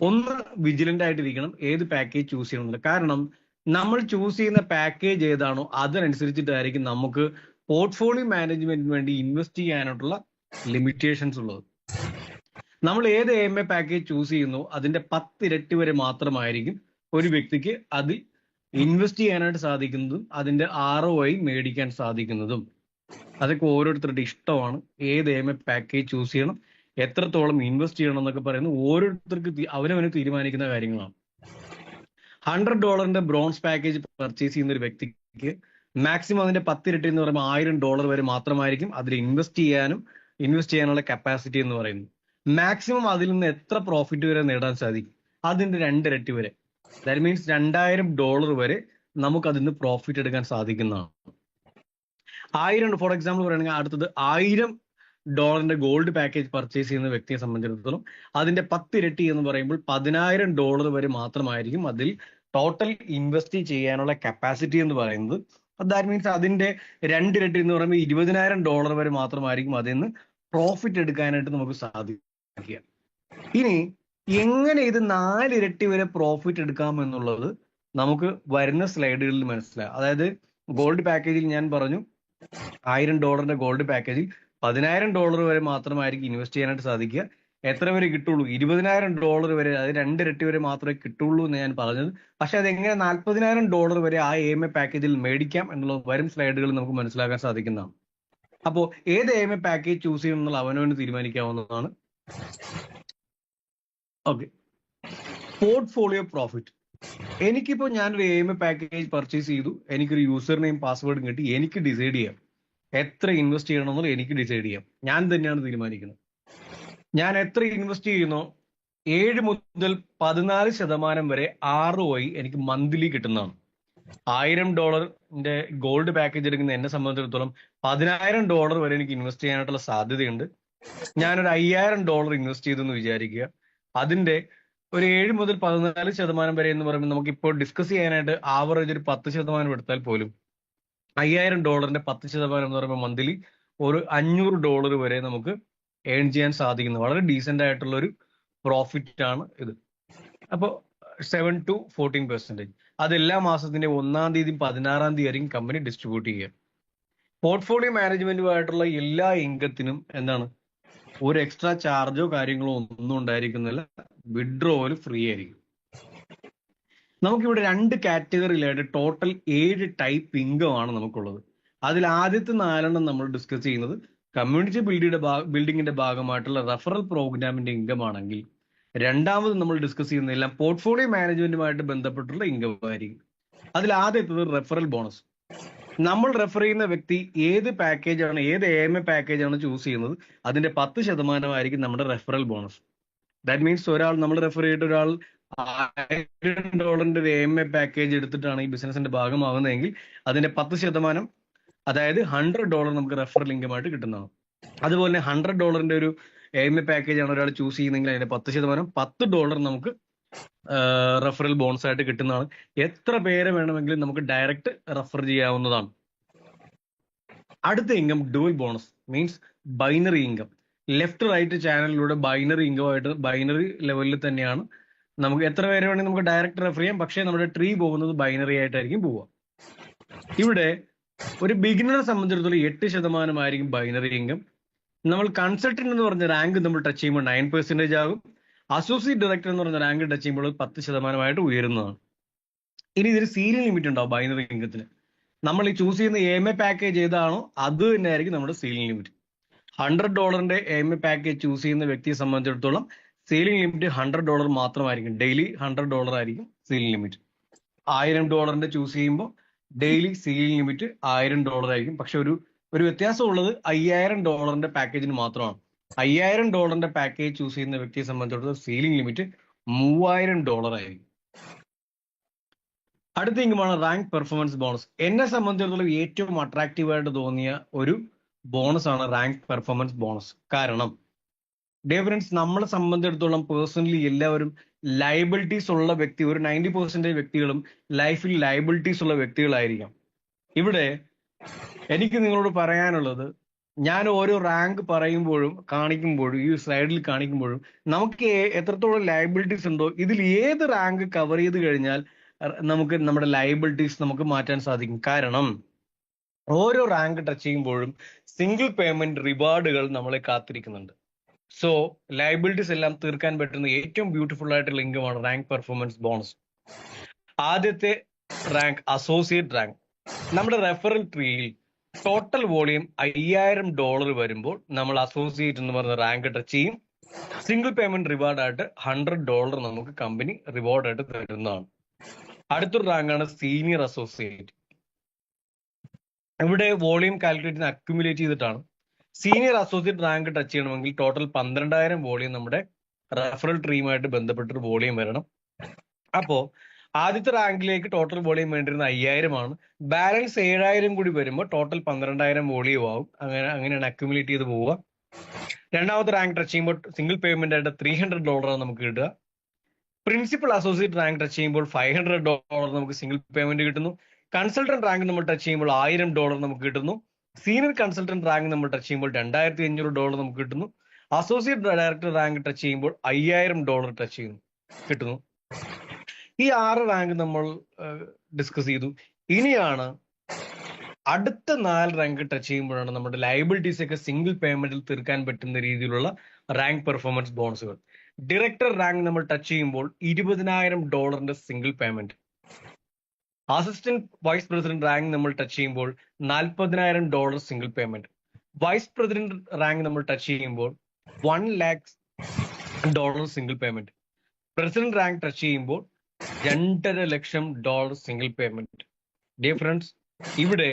Speaker 1: ഒന്ന് വിജിലന്റ് ആയിട്ടിരിക്കണം ഏത് പാക്കേജ് ചൂസ് ചെയ്യണം എന്നുള്ളത്. കാരണം നമ്മൾ ചൂസ് ചെയ്യുന്ന പാക്കേജ് ഏതാണോ അതിനനുസരിച്ചിട്ടായിരിക്കും നമുക്ക് പോർട്ട്ഫോളിയോ മാനേജ്മെന്റിന് വേണ്ടി ഇൻവെസ്റ്റ് ചെയ്യാനായിട്ടുള്ള ലിമിറ്റേഷൻസ് ഉള്ളത്. നമ്മൾ ഏത് AMA പാക്കേജ് ചൂസ് ചെയ്യുന്നു അതിന്റെ 10 ഇരട്ടി വരെ മാത്രമായിരിക്കും ഒരു വ്യക്തിക്ക് അതിൽ ഇൻവെസ്റ്റ് ചെയ്യാനായിട്ട് സാധിക്കുന്നതും അതിന്റെ ROI മേടിക്കാൻ സാധിക്കുന്നതും. അതൊക്കെ ഓരോരുത്തരുടെ ഇഷ്ടമാണ്. ഏത് AMA പാക്കേജ് ചൂസ് ചെയ്യണം, എത്രത്തോളം ഇൻവെസ്റ്റ് ചെയ്യണം എന്നൊക്കെ പറയുന്നത് ഓരോരുത്തർക്ക് അവനവന് തീരുമാനിക്കുന്ന കാര്യങ്ങളാണ്. $100 ബ്രോൺസ് പാക്കേജ് പർച്ചേസ് ചെയ്യുന്ന ഒരു വ്യക്തിക്ക് മാക്സിമം അതിന്റെ 10 ഇരട്ടി എന്ന് പറയുമ്പോൾ $1000 വരെ മാത്രമായിരിക്കും അതിൽ ഇൻവെസ്റ്റ് ചെയ്യാനുള്ള കപ്പാസിറ്റി എന്ന് പറയുന്നത്. മാക്സിമം അതിൽ നിന്ന് എത്ര പ്രോഫിറ്റ് വരെ നേടാൻ സാധിക്കും? അതിന്റെ 2 ഇരട്ടി വരെ. ദാറ്റ് മീൻസ് $2000 വരെ നമുക്ക് അതിൽ നിന്ന് പ്രോഫിറ്റ് എടുക്കാൻ സാധിക്കുന്നതാണ്. 1000 ഫോർ എക്സാമ്പിൾ പറയുകയാണെങ്കിൽ അടുത്തത് $1000 ഗോൾഡ് പാക്കേജ് പർച്ചേസ് ചെയ്യുന്ന വ്യക്തിയെ സംബന്ധിച്ചിടത്തോളം അതിന്റെ 10 ഇരട്ടി എന്ന് പറയുമ്പോൾ $10000 വരെ മാത്രമായിരിക്കും അതിൽ ടോട്ടൽ ഇൻവെസ്റ്റ് ചെയ്യാനുള്ള കപ്പാസിറ്റി എന്ന് പറയുന്നത്. ദാറ്റ് മീൻസ് അതിന്റെ 2 ഇരട്ടി എന്ന് പറയുമ്പോൾ $20000 വരെ മാത്രമായിരിക്കും അതിൽ നിന്ന് പ്രോഫിറ്റ് എടുക്കാനായിട്ട് നമുക്ക് സാധിക്കുക. ഇനി എങ്ങനെ ഇത് 4 ഇരട്ടി വരെ പ്രോഫിറ്റ് എടുക്കാം എന്നുള്ളത് നമുക്ക് വരുന്ന സ്ലൈഡുകളിൽ മനസ്സിലാവും. അതായത് ഗോൾഡ് പാക്കേജിൽ ഞാൻ പറഞ്ഞു $1000 ഗോൾഡ് പാക്കേജിൽ $10000 വരെ മാത്രമായിരിക്കും ഇൻവെസ്റ്റ് ചെയ്യാനായിട്ട് സാധിക്കുക. എത്ര വരെ കിട്ടുള്ളൂ? $20000 വരെ, അത് 2 ഇരട്ടി വരെ മാത്രമേ കിട്ടുള്ളൂ എന്ന് ഞാൻ പറഞ്ഞത്. പക്ഷെ അതെങ്ങനെ $40000 വരെ ആ AMA പാക്കേജിൽ മേടിക്കാം എന്നുള്ളത് വരും സ്ലൈഡുകളിൽ നമുക്ക് മനസ്സിലാക്കാൻ സാധിക്കുന്നതാണ്. അപ്പോൾ ഏത് AMA പാക്കേജ് ചൂസ് ചെയ്യണം എന്നുള്ള അവനവന് തീരുമാനിക്കാവുന്നതാണ്. Okay, portfolio profit. എനിക്കിപ്പോൾ ഞാനൊരു AMA പാക്കേജ് പർച്ചേസ് ചെയ്തു, എനിക്കൊരു യൂസർ നെയിം പാസ്വേഡും കിട്ടി. എനിക്ക് ഡിസൈഡ് ചെയ്യാം എത്ര ഇൻവെസ്റ്റ് ചെയ്യണം എന്നുള്ളത്. എനിക്ക് ഡിസൈഡ് ചെയ്യാം, ഞാൻ തന്നെയാണ് തീരുമാനിക്കുന്നത്. ഞാൻ എത്ര ഇൻവെസ്റ്റ് ചെയ്യുന്നോ 7 മുതൽ 14% വരെ ROI എനിക്ക് മന്ത്ലി കിട്ടുന്നതാണ്. $1000 ഗോൾഡ് പാക്കേജ് എടുക്കുന്ന എന്നെ സംബന്ധിച്ചിടത്തോളം $10000 വരെ എനിക്ക് ഇൻവെസ്റ്റ് ചെയ്യാനായിട്ടുള്ള സാധ്യതയുണ്ട്. ഞാനൊരു $5000 ഇൻവെസ്റ്റ് ചെയ്തെന്ന് വിചാരിക്കുക. അതിന്റെ ഒരു 7 മുതൽ 14% വരെ എന്ന് പറയുമ്പോൾ നമുക്ക് ഇപ്പോൾ ഡിസ്കസ് ചെയ്യാനായിട്ട് ആവറേജ് ഒരു 10% എടുത്താൽ പോലും $5000 10% എന്ന് പറയുമ്പോൾ മന്ത്ലി ഒരു $500 വരെ നമുക്ക് ഏൺ ചെയ്യാൻ സാധിക്കുന്നു. വളരെ ഡീസെന്റ് ആയിട്ടുള്ള ഒരു പ്രോഫിറ്റ് ആണ് ഇത്. അപ്പോൾ 7 to 14%. അത് എല്ലാ മാസത്തിന്റെ 1-ാം തീയതി 16-ാം തീയതി ആയിരിക്കും കമ്പനി ഡിസ്ട്രിബ്യൂട്ട് ചെയ്യുക. പോർട്ട്ഫോളിയോ മാനേജ്മെന്റുമായിട്ടുള്ള എല്ലാ ഇൻകത്തിനും എന്താണ്, ഒരു എക്സ്ട്രാ ചാർജോ കാര്യങ്ങളോ ഒന്നും ഉണ്ടായിരിക്കുന്നില്ല. വിഡ്രോവൽ ഫ്രീ ആയിരിക്കും. നമുക്കിവിടെ 2 കാറ്റഗറിയിലായിട്ട് ടോട്ടൽ 7 ടൈപ്പ് ഇൻകം ആണ് നമുക്കുള്ളത്. അതിൽ ആദ്യത്തെ 4 നമ്മൾ ഡിസ്കസ് ചെയ്യുന്നത് കമ്മ്യൂണിറ്റി ബിൽഡിങ്ങിന്റെ ഭാഗമായിട്ടുള്ള റെഫറൽ പ്രോഗ്രാമിന്റെ ഇൻകം ആണെങ്കിൽ, രണ്ടാമത് നമ്മൾ ഡിസ്കസ് ചെയ്യുന്നതെല്ലാം പോർട്ട്ഫോളിയോ മാനേജ്മെന്റുമായിട്ട് ബന്ധപ്പെട്ടുള്ള ഇൻകം ആയിരിക്കും. അതിൽ ആദ്യത്തത് റെഫറൽ ബോണസ്. നമ്മൾ റെഫർ ചെയ്യുന്ന വ്യക്തി ഏത് പാക്കേജാണ്, ഏത് AMA പാക്കേജാണ് ചൂസ് ചെയ്യുന്നത് അതിന്റെ 10% ആയിരിക്കും നമ്മുടെ റെഫറൽ ബോണസ്. ദാറ്റ് മീൻസ് നമ്മൾ റെഫർ ചെയ്തിട്ട് ഒരാൾ $1000 ഒരു AMA പാക്കേജ് എടുത്തിട്ടാണ് ഈ ബിസിനസിന്റെ ഭാഗമാകുന്നതെങ്കിൽ അതിന്റെ 10%, അതായത് $100 നമുക്ക് റെഫറൽ ഇൻകമായിട്ട് കിട്ടുന്നതാണ്. അതുപോലെ $100 ഒരു AMA പാക്കേജ് ആണ് ഒരാൾ ചൂസ് ചെയ്യുന്നതെങ്കിൽ അതിന്റെ 10% $10 നമുക്ക് റെഫറൽ ബോണസ് ആയിട്ട് കിട്ടുന്നതാണ്. എത്ര പേരെ വേണമെങ്കിലും നമുക്ക് ഡയറക്റ്റ് റെഫർ ചെയ്യാവുന്നതാണ്. അടുത്ത income dual bonus, means binary income. Left right ചാനലിലൂടെ ബൈനറി ഇൻകമായിട്ട് ബൈനറി ലെവലിൽ തന്നെയാണ് നമുക്ക് എത്ര പേരെ വേണമെങ്കിൽ നമുക്ക് ഡയറക്റ്റ് റെഫർ ചെയ്യാം. പക്ഷേ നമ്മുടെ ട്രീ പോകുന്നത് ബൈനറി ആയിട്ടായിരിക്കും പോവുക. ഇവിടെ ഒരു ബിഗിനറെ സംബന്ധിച്ചിടത്തോളം 8% ആയിരിക്കും ബൈനറി ഇൻകം. നമ്മൾ കൺസൾട്ടന്റ് എന്ന് പറഞ്ഞ റാങ്ക് നമ്മൾ ടച്ച് ചെയ്യുമ്പോൾ 9% ആകും. അസോസിയേറ്റ് ഡയറക്ടർ എന്ന് പറഞ്ഞ റാങ്ക് ടച്ച് ചെയ്യുമ്പോൾ 10% ഉയരുന്നതാണ്. ഇനി ഇതിന് സീലിംഗ് ലിമിറ്റ് ഉണ്ടാവും ബൈനറി ഇൻകത്തിന്. നമ്മൾ ഈ ചൂസ് ചെയ്യുന്ന AMA പാക്കേജ് ഏതാണോ അത് തന്നെ ആയിരിക്കും നമ്മുടെ ceiling limit. $100 AMA package choose ചെയ്യുന്ന വ്യക്തിയെ സംബന്ധിച്ചിടത്തോളം സീലിംഗ് ലിമിറ്റ് $100 മാത്രമായിരിക്കും. ഡെയിലി $100 ആയിരിക്കും സീലിംഗ് ലിമിറ്റ്. $1000 ചൂസ് ചെയ്യുമ്പോൾ ഡെയിലി സീലിംഗ് ലിമിറ്റ് $1000 ആയിരിക്കും. പക്ഷെ ഒരു വ്യത്യാസം ഉള്ളത് $5000 പാക്കേജിന് മാത്രമാണ്. $5000 പാക്കേജ് ചൂസ് ചെയ്യുന്ന വ്യക്തിയെ സംബന്ധിച്ചിടത്തോളം സീലിംഗ് ലിമിറ്റ് $3000 ആയിരിക്കും. അടുത്ത ഇൻകമാണ് റാങ്ക് പെർഫോമൻസ് ബോണസ്. എന്നെ സംബന്ധിച്ചിടത്തോളം ഏറ്റവും അട്രാക്റ്റീവ് ആയിട്ട് തോന്നിയ ഒരു ബോണസ് ആണ് റാങ്ക് പെർഫോമൻസ് ബോണസ്. കാരണം ഡിയർ ഫ്രണ്ട്സ്, നമ്മളെ സംബന്ധിച്ചിടത്തോളം പേഴ്സണലി എല്ലാവരും ലയബിലിറ്റീസ് ഉള്ള വ്യക്തി, ഒരു 90% വ്യക്തികളും ലൈഫിൽ ലയബിലിറ്റീസ് ഉള്ള വ്യക്തികളായിരിക്കാം. ഇവിടെ എനിക്ക് നിങ്ങളോട് പറയാനുള്ളത്, ഞാൻ ഓരോ റാങ്ക് പറയുമ്പോഴും കാണിക്കുമ്പോഴും ഈ സ്ലൈഡിൽ കാണിക്കുമ്പോഴും നമുക്ക് എത്രത്തോളം ലയബിലിറ്റീസ് ഉണ്ടോ, ഇതിൽ ഏത് റാങ്ക് കവർ ചെയ്ത് കഴിഞ്ഞാൽ നമുക്ക് നമ്മുടെ ലയബിലിറ്റീസ് നമുക്ക് മാറ്റാൻ സാധിക്കും. കാരണം ഓരോ റാങ്ക് ടച്ച് ചെയ്യുമ്പോഴും സിംഗിൾ പേയ്മെന്റ് റിവാർഡുകൾ നമ്മളെ കാത്തിരിക്കുന്നുണ്ട്. സോ ലയബിലിറ്റീസ് എല്ലാം തീർക്കാൻ പറ്റുന്ന ഏറ്റവും ബ്യൂട്ടിഫുൾ ആയിട്ടുള്ള ഇൻകമാണ് റാങ്ക് പെർഫോമൻസ് ബോണസ്. ആദ്യത്തെ റാങ്ക് അസോസിയേറ്റ് റാങ്ക്. നമ്മുടെ റെഫറൽ ട്രീയിൽ ടോട്ടൽ വോളിയം $5000 വരുമ്പോൾ നമ്മൾ അസോസിയേറ്റ് എന്ന് പറഞ്ഞ റാങ്ക് ടച്ച് ചെയ്യും. സിംഗിൾ പേയ്മെന്റ് റിവാർഡായിട്ട് $100 നമുക്ക് കമ്പനി റിവാർഡായിട്ട് തരുന്നതാണ്. അടുത്തൊരു റാങ്കാണ് സീനിയർ അസോസിയേറ്റ്. ഇവിടെ വോളിയം കാൽക്കുലേറ്റ് അക്യുമുലേറ്റ് ചെയ്തിട്ടാണ്. സീനിയർ അസോസിയേറ്റ് റാങ്ക് ടച്ച് ചെയ്യണമെങ്കിൽ ടോട്ടൽ 12000 വോളിയം നമ്മുടെ റെഫറൽ ട്രീയുമായിട്ട് ബന്ധപ്പെട്ടൊരു വോളിയം വരണം. അപ്പോ ആദ്യത്തെ റാങ്കിലേക്ക് ടോട്ടൽ വോളിയം വേണ്ടിയിരുന്ന 5000 ആണ്. ബാലൻസ് 7000 കൂടി വരുമ്പോൾ ടോട്ടൽ 12000 വോളിയം ആവും. അങ്ങനെയാണ് അക്യുമുലേറ്റ് ചെയ്ത് പോവുക. രണ്ടാമത്തെ റാങ്ക് ടച്ച് ചെയ്യുമ്പോൾ സിംഗിൾ പേയ്മെന്റ് ആയിട്ട് $300 നമുക്ക് കിട്ടുക. പ്രിൻസിപ്പൽ അസോസിയേറ്റ് റാങ്ക് ടച്ച് ചെയ്യുമ്പോൾ $500 നമുക്ക് സിംഗിൾ പേയ്മെന്റ് കിട്ടുന്നു. കൺസൾട്ടന്റ് റാങ്ക് നമ്മൾ ടച്ച് ചെയ്യുമ്പോൾ $1000 നമുക്ക് കിട്ടുന്നു. സീനിയർ കൺസൾട്ടന്റ് റാങ്ക് നമ്മൾ ടച്ച് ചെയ്യുമ്പോൾ $2500 നമുക്ക് കിട്ടുന്നു. അസോസിയേറ്റ് ഡയറക്ടർ റാങ്ക് ടച്ച് ചെയ്യുമ്പോൾ $5000 ടച്ച് ചെയ്യുന്നു കിട്ടുന്നു. ഈ 6 റാങ്ക് നമ്മൾ ഡിസ്കസ് ചെയ്തു. ഇനിയാണ് അടുത്ത 4 റാങ്ക് ടച്ച് ചെയ്യുമ്പോഴാണ് നമ്മുടെ ലയബിലിറ്റീസ് ഒക്കെ സിംഗിൾ പേയ്മെന്റിൽ തീർക്കാൻ പറ്റുന്ന രീതിയിലുള്ള റാങ്ക് പെർഫോമൻസ് ബോണസുകൾ. ഡയറക്ടർ റാങ്ക് നമ്മൾ ടച്ച് ചെയ്യുമ്പോൾ $20000 single payment. Assistant vice president rank നമ്മൾ ടച്ച് ചെയ്യുമ്പോൾ $40000 single payment. Vice president rank നമ്മൾ ടച്ച് ചെയ്യുമ്പോൾ $1,00,000 single payment. President rank touch ചെയ്യുമ്പോൾ $2,50,000 സിംഗിൾ പേയ്മെന്റ്. ഡിയർ ഫ്രണ്ട്സ്, ഇവിടെ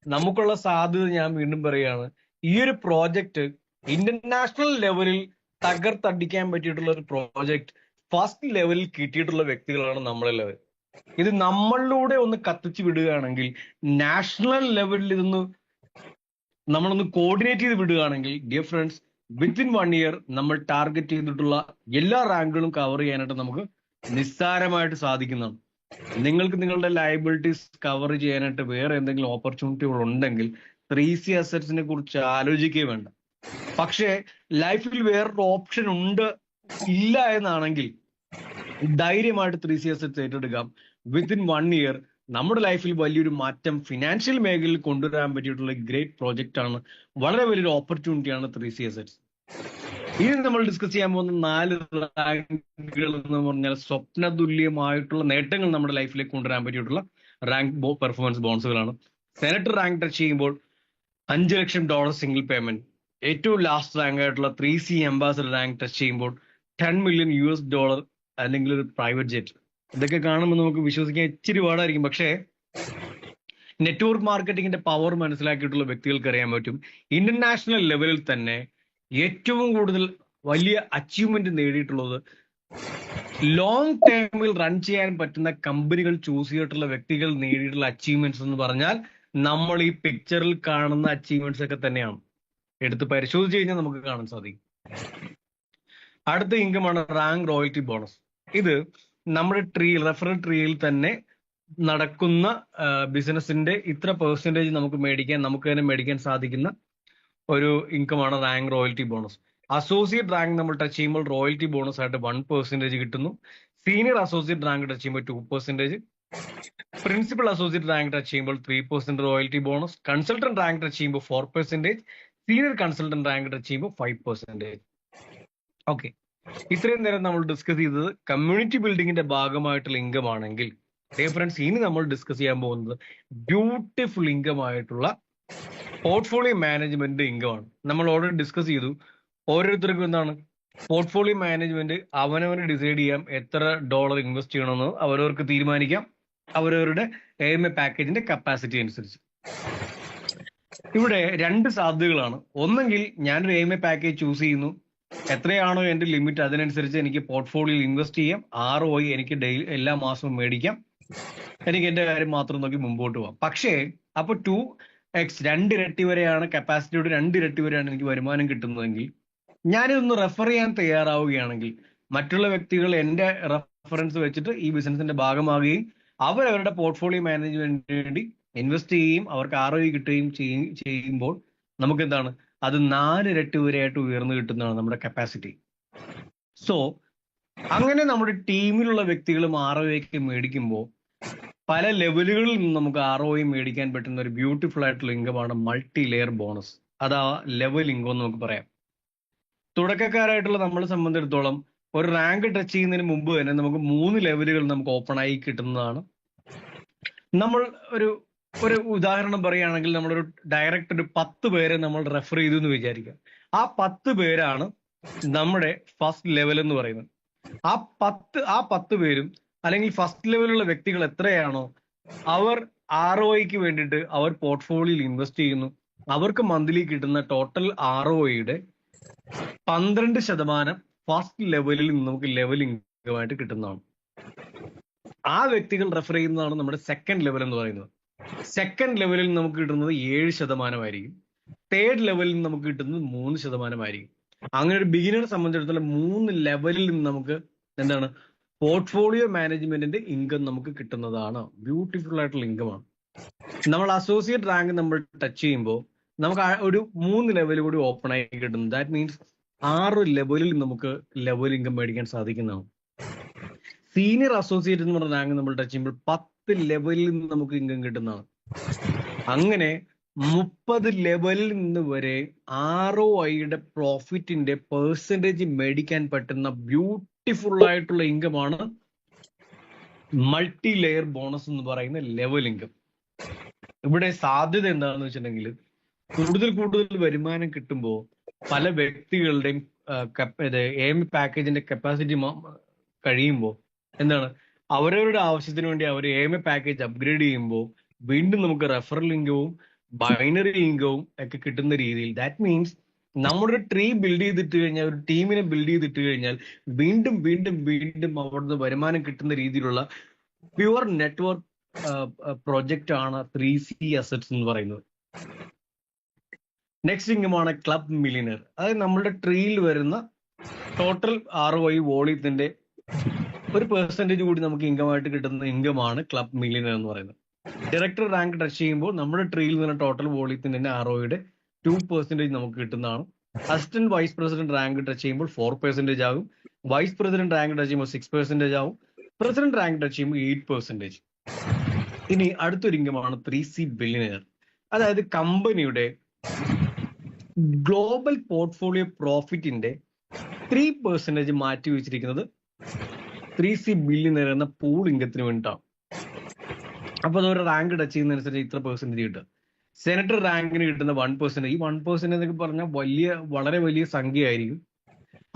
Speaker 1: നമുക്കുള്ള സാധ്യത ഞാൻ വീണ്ടും പറയുകയാണ്. ഈ ഒരു പ്രോജക്റ്റ് ഇന്റർനാഷണൽ ലെവലിൽ തകർത്തടിക്കാൻ പറ്റിയിട്ടുള്ള ഒരു പ്രോജക്റ്റ് ഫസ്റ്റ് ലെവലിൽ കിട്ടിയിട്ടുള്ള വ്യക്തികളാണ് നമ്മളെല്ലാവരും. ഇത് നമ്മളിലൂടെ ഒന്ന് കത്തിച്ചു വിടുകയാണെങ്കിൽ, നാഷണൽ ലെവലിൽ ഇതൊന്ന് നമ്മളൊന്ന് കോർഡിനേറ്റ് ചെയ്ത് വിടുകയാണെങ്കിൽ, ഡിയർ ഫ്രണ്ട്സ്, വിത്തിൻ 1 ഇയർ നമ്മൾ ടാർഗറ്റ് ചെയ്തിട്ടുള്ള എല്ലാ റാങ്കുകളും കവർ ചെയ്യാനായിട്ട് നമുക്ക് നിസ്സാരമായിട്ട് സാധിക്കുന്നതാണ്. നിങ്ങൾക്ക് നിങ്ങളുടെ ലയബിലിറ്റീസ് കവർ ചെയ്യാനായിട്ട് വേറെ എന്തെങ്കിലും ഓപ്പർച്യൂണിറ്റികൾ ഉണ്ടെങ്കിൽ 3C അസറ്റ്സിനെ കുറിച്ച് ആലോചിക്കുകയും വേണ്ട. പക്ഷേ ലൈഫിൽ വേറൊരു ഓപ്ഷൻ ഇല്ല എന്നാണെങ്കിൽ ധൈര്യമായിട്ട് 3C അസറ്റ്സ് ഏറ്റെടുക്കാം. വിത്തിൻ 1 ഇയർ നമ്മുടെ ലൈഫിൽ വലിയൊരു മാറ്റം ഫിനാൻഷ്യൽ മേഖലയിൽ കൊണ്ടുവരാൻ പറ്റിയിട്ടുള്ള ഗ്രേറ്റ് പ്രോജക്റ്റ് ആണ്. വളരെ വലിയൊരു ഓപ്പർച്യൂണിറ്റിയാണ് 3C അസറ്റ്സ്. ഇനി നമ്മൾ ഡിസ്കസ് ചെയ്യാൻ പോകുന്ന 4 റാങ്കുകൾ എന്ന് പറഞ്ഞാൽ സ്വപ്നതുല്യമായിട്ടുള്ള നേട്ടങ്ങൾ നമ്മുടെ ലൈഫിലേക്ക് കൊണ്ടുവരാൻ പറ്റിയിട്ടുള്ള റാങ്ക് പെർഫോമൻസ് ബോണസുകളാണ്. സെനറ്റർ റാങ്ക് ടച്ച് ചെയ്യുമ്പോൾ $5,00,000 സിംഗിൾ പേയ്മെന്റ്. ഏറ്റവും ലാസ്റ്റ് റാങ്ക് ആയിട്ടുള്ള 3C അംബാസഡർ റാങ്ക് ടച്ച് ചെയ്യുമ്പോൾ $10 million അല്ലെങ്കിൽ ഒരു പ്രൈവറ്റ് ജെറ്റ്. ഇതൊക്കെ കാണുമ്പോൾ നമുക്ക് വിശ്വസിക്കാൻ ഇച്ചിരി പാടായിരിക്കും. പക്ഷേ നെറ്റ്വർക്ക് മാർക്കറ്റിംഗിന്റെ പവർ മനസ്സിലാക്കിയിട്ടുള്ള വ്യക്തികൾക്ക് അറിയാൻ പറ്റും, ഇന്റർനാഷണൽ ലെവലിൽ തന്നെ ഏറ്റവും കൂടുതൽ വലിയ അച്ചീവ്മെന്റ് നേടിയിട്ടുള്ളത്, ലോങ് ടൈമിൽ റൺ ചെയ്യാൻ പറ്റുന്ന കമ്പനികൾ ചൂസ് ചെയ്തിട്ടുള്ള വ്യക്തികൾ നേടിയിട്ടുള്ള അച്ചീവ്മെന്റ്സ് എന്ന് പറഞ്ഞാൽ നമ്മൾ ഈ പിക്ചറിൽ കാണുന്ന അച്ചീവ്മെന്റ്സ് ഒക്കെ തന്നെയാണ്. എടുത്ത് പരിശോധിച്ച് കഴിഞ്ഞാൽ നമുക്ക് കാണാൻ സാധിക്കും. അടുത്ത ഇൻകമാണ് റാങ്ക് റോയൽറ്റി ബോണസ്. ഇത് നമ്മുടെ റെഫറൽ ട്രീയിൽ തന്നെ നടക്കുന്ന ബിസിനസിന്റെ ഇത്ര പെർസെന്റേജ് നമുക്ക് തന്നെ മേടിക്കാൻ സാധിക്കുന്ന ഒരു ഇൻകമാണ് rank royalty bonus. Associate rank നമ്മൾ ടച്ച് ചെയ്യുമ്പോൾ റോയൽറ്റി ബോണസ് ആയിട്ട് 1% കിട്ടുന്നു. സീനിയർ അസോസിയേറ്റ് റാങ്ക് ടച്ച് ചെയ്യുമ്പോൾ 2%. പ്രിൻസിപ്പൽ അസോസിയേറ്റ് റാങ്ക് ടച്ച് ചെയ്യുമ്പോൾ 3% royalty bonus. Consultant rank touch ചെയ്യുമ്പോൾ 4%. സീനിയർ കൺസൾട്ടന്റ് റാങ്ക് ടച്ച് ചെയ്യുമ്പോൾ 5%. ഓക്കെ, ഇത്രയും നേരം നമ്മൾ ഡിസ്കസ് ചെയ്തത് കമ്മ്യൂണിറ്റി ബിൽഡിങ്ങിന്റെ ഭാഗമായിട്ടുള്ള ഇൻകം ആണെങ്കിൽ, ഫ്രണ്ട്സ്, ഇനി നമ്മൾ ഡിസ്കസ് ചെയ്യാൻ പോകുന്നത് ബ്യൂട്ടിഫുൾ ഇൻകം ആയിട്ടുള്ള പോർട്ട്ഫോളിയോ മാനേജ്മെന്റ് ഇൻകം ആണ്. നമ്മൾ ഓൾറെഡി ഡിസ്കസ് ചെയ്തു. ഓരോരുത്തർക്കും എന്താണ് പോർട്ട്ഫോളിയോ മാനേജ്മെന്റ് അവനവന് ഡിസൈഡ് ചെയ്യാം എത്ര ഡോളർ ഇൻവെസ്റ്റ് ചെയ്യണമെന്ന് അവരവർക്ക് തീരുമാനിക്കാം, അവരവരുടെ AMA പാക്കേജിന്റെ കപ്പാസിറ്റി അനുസരിച്ച്. ഇവിടെ രണ്ട് സാധ്യതകളാണ്. ഒന്നെങ്കിൽ ഞാനൊരു AMA പാക്കേജ് ചൂസ് ചെയ്യുന്നു, എത്രയാണോ എന്റെ ലിമിറ്റ് അതിനനുസരിച്ച് എനിക്ക് പോർട്ട്ഫോളിയോയിൽ ഇൻവെസ്റ്റ് ചെയ്യാം, ROI എനിക്ക് എല്ലാ മാസവും മേടിക്കാം, എനിക്ക് എന്റെ കാര്യം മാത്രം നോക്കി മുമ്പോട്ട് പോകാം. പക്ഷേ അപ്പൊ 2x 2 ഇരട്ടി വരെയാണ് കപ്പാസിറ്റിയുടെ 2 ഇരട്ടി വരെയാണ് എനിക്ക് വരുമാനം കിട്ടുന്നതെങ്കിൽ ഞാനിതൊന്ന് റെഫർ ചെയ്യാൻ തയ്യാറാവുകയാണെങ്കിൽ മറ്റുള്ള വ്യക്തികൾ എന്റെ റെഫറൻസ് വെച്ചിട്ട് ഈ ബിസിനസിന്റെ ഭാഗമാകുകയും അവരവരുടെ പോർട്ട്ഫോളിയോ മാനേജ്മെന്റിന് വേണ്ടി ഇൻവെസ്റ്റ് ചെയ്യുകയും അവർക്ക് ROI കിട്ടുകയും ചെയ്യുമ്പോൾ നമുക്ക് എന്താണ് അത് 4 ഇരട്ടി വരെയായിട്ട് ഉയർന്നു കിട്ടുന്നതാണ് നമ്മുടെ കപ്പാസിറ്റി. സോ അങ്ങനെ നമ്മുടെ ടീമിലുള്ള വ്യക്തികളും ROI മേടിക്കുമ്പോൾ പല ലെവലുകളിൽ നിന്ന് നമുക്ക് ROI മേടിക്കാൻ പറ്റുന്ന ഒരു ബ്യൂട്ടിഫുൾ ആയിട്ടുള്ള ഇൻകമാണ് മൾട്ടി ലെയർ ബോണസ്. അതാ ലെവൽ ഇൻകം എന്ന് നമുക്ക് പറയാം. തുടക്കക്കാരായിട്ടുള്ള നമ്മളെ സംബന്ധിച്ചിടത്തോളം ഒരു റാങ്ക് ടച്ച് ചെയ്യുന്നതിന് മുമ്പ് തന്നെ നമുക്ക് 3 ലെവലുകൾ നമുക്ക് ഓപ്പൺ ആയി കിട്ടുന്നതാണ്. നമ്മൾ ഒരു ഉദാഹരണം പറയുകയാണെങ്കിൽ നമ്മളൊരു ഡയറക്റ്റ് ഒരു 10 പേരെ നമ്മൾ റെഫർ ചെയ്തു എന്ന് വിചാരിക്കാം. ആ 10 പേരാണ് നമ്മുടെ ഫസ്റ്റ് ലെവൽ എന്ന് പറയുന്നത്. ആ 10 പേരും അല്ലെങ്കിൽ ഫസ്റ്റ് ലെവലുള്ള വ്യക്തികൾ എത്രയാണോ അവർ ROIക്ക് വേണ്ടിയിട്ട് അവർ പോർട്ട്ഫോളിയോയിൽ ഇൻവെസ്റ്റ് ചെയ്യുന്നു. അവർക്ക് മന്ത്ലി കിട്ടുന്ന ടോട്ടൽ ROIയുടെ 12% ഫസ്റ്റ് ലെവലിൽ നിന്ന് നമുക്ക് ലെവൽ ഇൻകമായിട്ട് കിട്ടുന്നതാണ്. ആ വ്യക്തികൾ റെഫർ ചെയ്യുന്നതാണ് നമ്മുടെ സെക്കൻഡ് ലെവൽ എന്ന് പറയുന്നത്. സെക്കൻഡ് ലെവലിൽ നമുക്ക് കിട്ടുന്നത് 7% തേർഡ് ലെവലിൽ നമുക്ക് കിട്ടുന്നത് 3% അങ്ങനെ ഒരു ബിഗിനറെ സംബന്ധിച്ചിടത്തോളം 3 ലെവലിൽ നിന്ന് നമുക്ക് എന്താണ് പോർട്ട്ഫോളിയോ മാനേജ്മെന്റിന്റെ ഇൻകം നമുക്ക് കിട്ടുന്നതാണ്. ബ്യൂട്ടിഫുൾ ആയിട്ടുള്ള ഇൻകമാണ്. നമ്മൾ അസോസിയേറ്റ് റാങ്ക് നമ്മൾ ടച്ച് ചെയ്യുമ്പോൾ നമുക്ക് ഒരു 3 ലെവൽ കൂടി ഓപ്പൺ ആയി കിട്ടുന്നു. ദാറ്റ് മീൻസ് 6 ലെവലിൽ നമുക്ക് ലെവൽ ഇൻകം മേടിക്കാൻ സാധിക്കുന്നതാണ്. സീനിയർ അസോസിയേറ്റ് എന്ന് പറഞ്ഞ റാങ്ക് നമ്മൾ ടച്ച് ചെയ്യുമ്പോൾ 10 ലെവലിൽ നിന്ന് നമുക്ക് ഇൻകം കിട്ടുന്നതാണ്. അങ്ങനെ 30 ലെവലിൽ നിന്ന് വരെ ROIയുടെ പ്രോഫിറ്റിന്റെ പെർസെന്റേജ് മേടിക്കാൻ പറ്റുന്ന ബ്യൂട്ടിഫുൾ ആയിട്ടുള്ള ഇൻകമാണ് മൾട്ടി ലെയർ ബോണസ് എന്ന് പറയുന്ന ലെവൽ ഇൻകം. ഇവിടെ സാധ്യത എന്താണെന്ന് വെച്ചിട്ടുണ്ടെങ്കിൽ കൂടുതൽ വരുമാനം കിട്ടുമ്പോൾ പല വ്യക്തികളുടെയും AMA പാക്കേജിന്റെ കപ്പാസിറ്റി കഴിയുമ്പോൾ എന്താണ് അവരവരുടെ ആവശ്യത്തിന് വേണ്ടി അവർ AMA പാക്കേജ് അപ്ഗ്രേഡ് ചെയ്യുമ്പോൾ വീണ്ടും നമുക്ക് റെഫറൽ ഇൻകവും ബൈനറി ഇൻകവും ഒക്കെ കിട്ടുന്ന രീതിയിൽ, ദാറ്റ് മീൻസ് നമ്മുടെ ട്രീ ബിൽഡ് ചെയ്തിട്ട് കഴിഞ്ഞാൽ, ഒരു ടീമിനെ ബിൽഡ് ചെയ്തിട്ട് കഴിഞ്ഞാൽ വീണ്ടും അവിടുന്ന് വരുമാനം കിട്ടുന്ന രീതിയിലുള്ള പ്യുവർ നെറ്റ്വർക്ക് പ്രോജക്റ്റ് ആണ് 3C അസറ്റ്സ് എന്ന് പറയുന്നത്. നെക്സ്റ്റ് ഇൻകമാണ് ക്ലബ് മില്ലിയനർ. അതായത് നമ്മുടെ ട്രീയിൽ വരുന്ന ടോട്ടൽ ROI വോളിയത്തിന്റെ ഒരു പെർസെന്റേജ് കൂടി നമുക്ക് ഇൻകമായിട്ട് കിട്ടുന്ന ഇൻകമാണ് ക്ലബ് മില്ലിയനർ എന്ന് പറയുന്നത്. ഡയറക്ടർ റാങ്ക് ടച്ച് ചെയ്യുമ്പോൾ നമ്മുടെ ട്രീയിൽ നിന്ന് ടോട്ടൽ വോളിയത്തിന്റെ ROIയുടെ 2% നമുക്ക് കിട്ടുന്നതാണ്. Assistant vice president rank touch ചെയ്യുമ്പോൾ 4% ആകും. വൈസ് പ്രസിഡന്റ് റാങ്ക് ടച്ച് ചെയ്യുമ്പോൾ 6% ആവും. പ്രസിഡന്റ് റാങ്ക് ടച്ച് ചെയ്യുമ്പോൾ 8%. ഇനി അടുത്തൊരു ഇൻകമാണ് 3C ബില്യണിയർ. അതായത് കമ്പനിയുടെ ഗ്ലോബൽ പോർട്ട്ഫോളിയോ പ്രോഫിറ്റിന്റെ 3% മാറ്റി വെച്ചിരിക്കുന്നത് 3C ബില്യണിയർ എന്ന പൂൾ ഇൻകത്തിന് വേണ്ടിയിട്ടാണ്. അപ്പൊ അതൊരു റാങ്ക് ടച്ച് ചെയ്യുന്നതനുസരിച്ച് ഇത്ര പെർസെന്റേജ് കിട്ടുക. സെനറ്റർ റാങ്കിന് കിട്ടുന്ന 1%. ഈ 1% എന്നൊക്കെ പറഞ്ഞാൽ വളരെ വലിയ സംഖ്യയായിരിക്കും.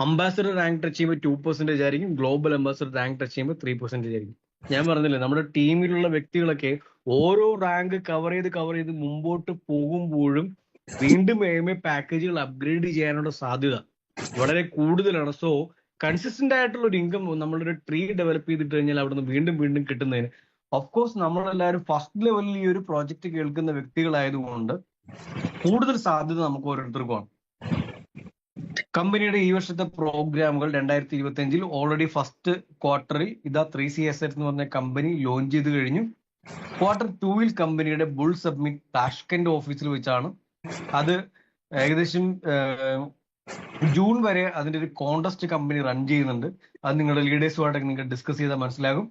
Speaker 1: അംബാസഡർ റാങ്ക് ടച്ച് ചെയ്യുമ്പോൾ 2% ആയിരിക്കും. ഗ്ലോബൽ അംബാസഡർ റാങ്ക് ടച്ച് ചെയ്യുമ്പോൾ 3% ആയിരിക്കും. ഞാൻ പറഞ്ഞില്ലേ, നമ്മുടെ ടീമിലുള്ള വ്യക്തികളൊക്കെ ഓരോ റാങ്ക് കവർ ചെയ്ത് മുമ്പോട്ട് പോകുമ്പോഴും വീണ്ടും AMA പാക്കേജുകൾ അപ്ഗ്രേഡ് ചെയ്യാനുള്ള സാധ്യത വളരെ കൂടുതലാണ്. സോ കൺസിസ്റ്റന്റ് ആയിട്ടുള്ള ഒരു ഇൻകം നമ്മളൊരു ട്രീ ഡെവലപ്പ് ചെയ്തിട്ട് കഴിഞ്ഞാൽ അവിടുന്ന് വീണ്ടും കിട്ടുന്നതിന് ഓഫ്കോഴ്സ് നമ്മളെല്ലാവരും ഫസ്റ്റ് ലെവലിൽ ഈ ഒരു പ്രോജക്റ്റ് കേൾക്കുന്ന വ്യക്തികളായതുകൊണ്ട് കൂടുതൽ സാധ്യത നമുക്ക് ഓരോരുത്തർക്കുമാണ്. കമ്പനിയുടെ ഈ വർഷത്തെ പ്രോഗ്രാമുകൾ 2025 ഓൾറെഡി ഫസ്റ്റ് ക്വാർട്ടറിൽ ഇതാ 3C അസറ്റ്സ് എന്ന് പറഞ്ഞ കമ്പനി ലോഞ്ച് ചെയ്ത് കഴിഞ്ഞു. ക്വാർട്ടർ 2 കമ്പനിയുടെ ബുൾ സബ്മിറ്റ് താഷ്കന്റ് ഓഫീസിൽ വെച്ചാണ്. അത് ഏകദേശം ജൂൺ വരെ അതിന്റെ ഒരു കോണ്ടസ്റ്റ് കമ്പനി റൺ ചെയ്യുന്നുണ്ട്. അത് നിങ്ങളുടെ ലീഡേഴ്സുമായിട്ടൊക്കെ നിങ്ങൾക്ക് ഡിസ്കസ് ചെയ്താൽ മനസ്സിലാകും.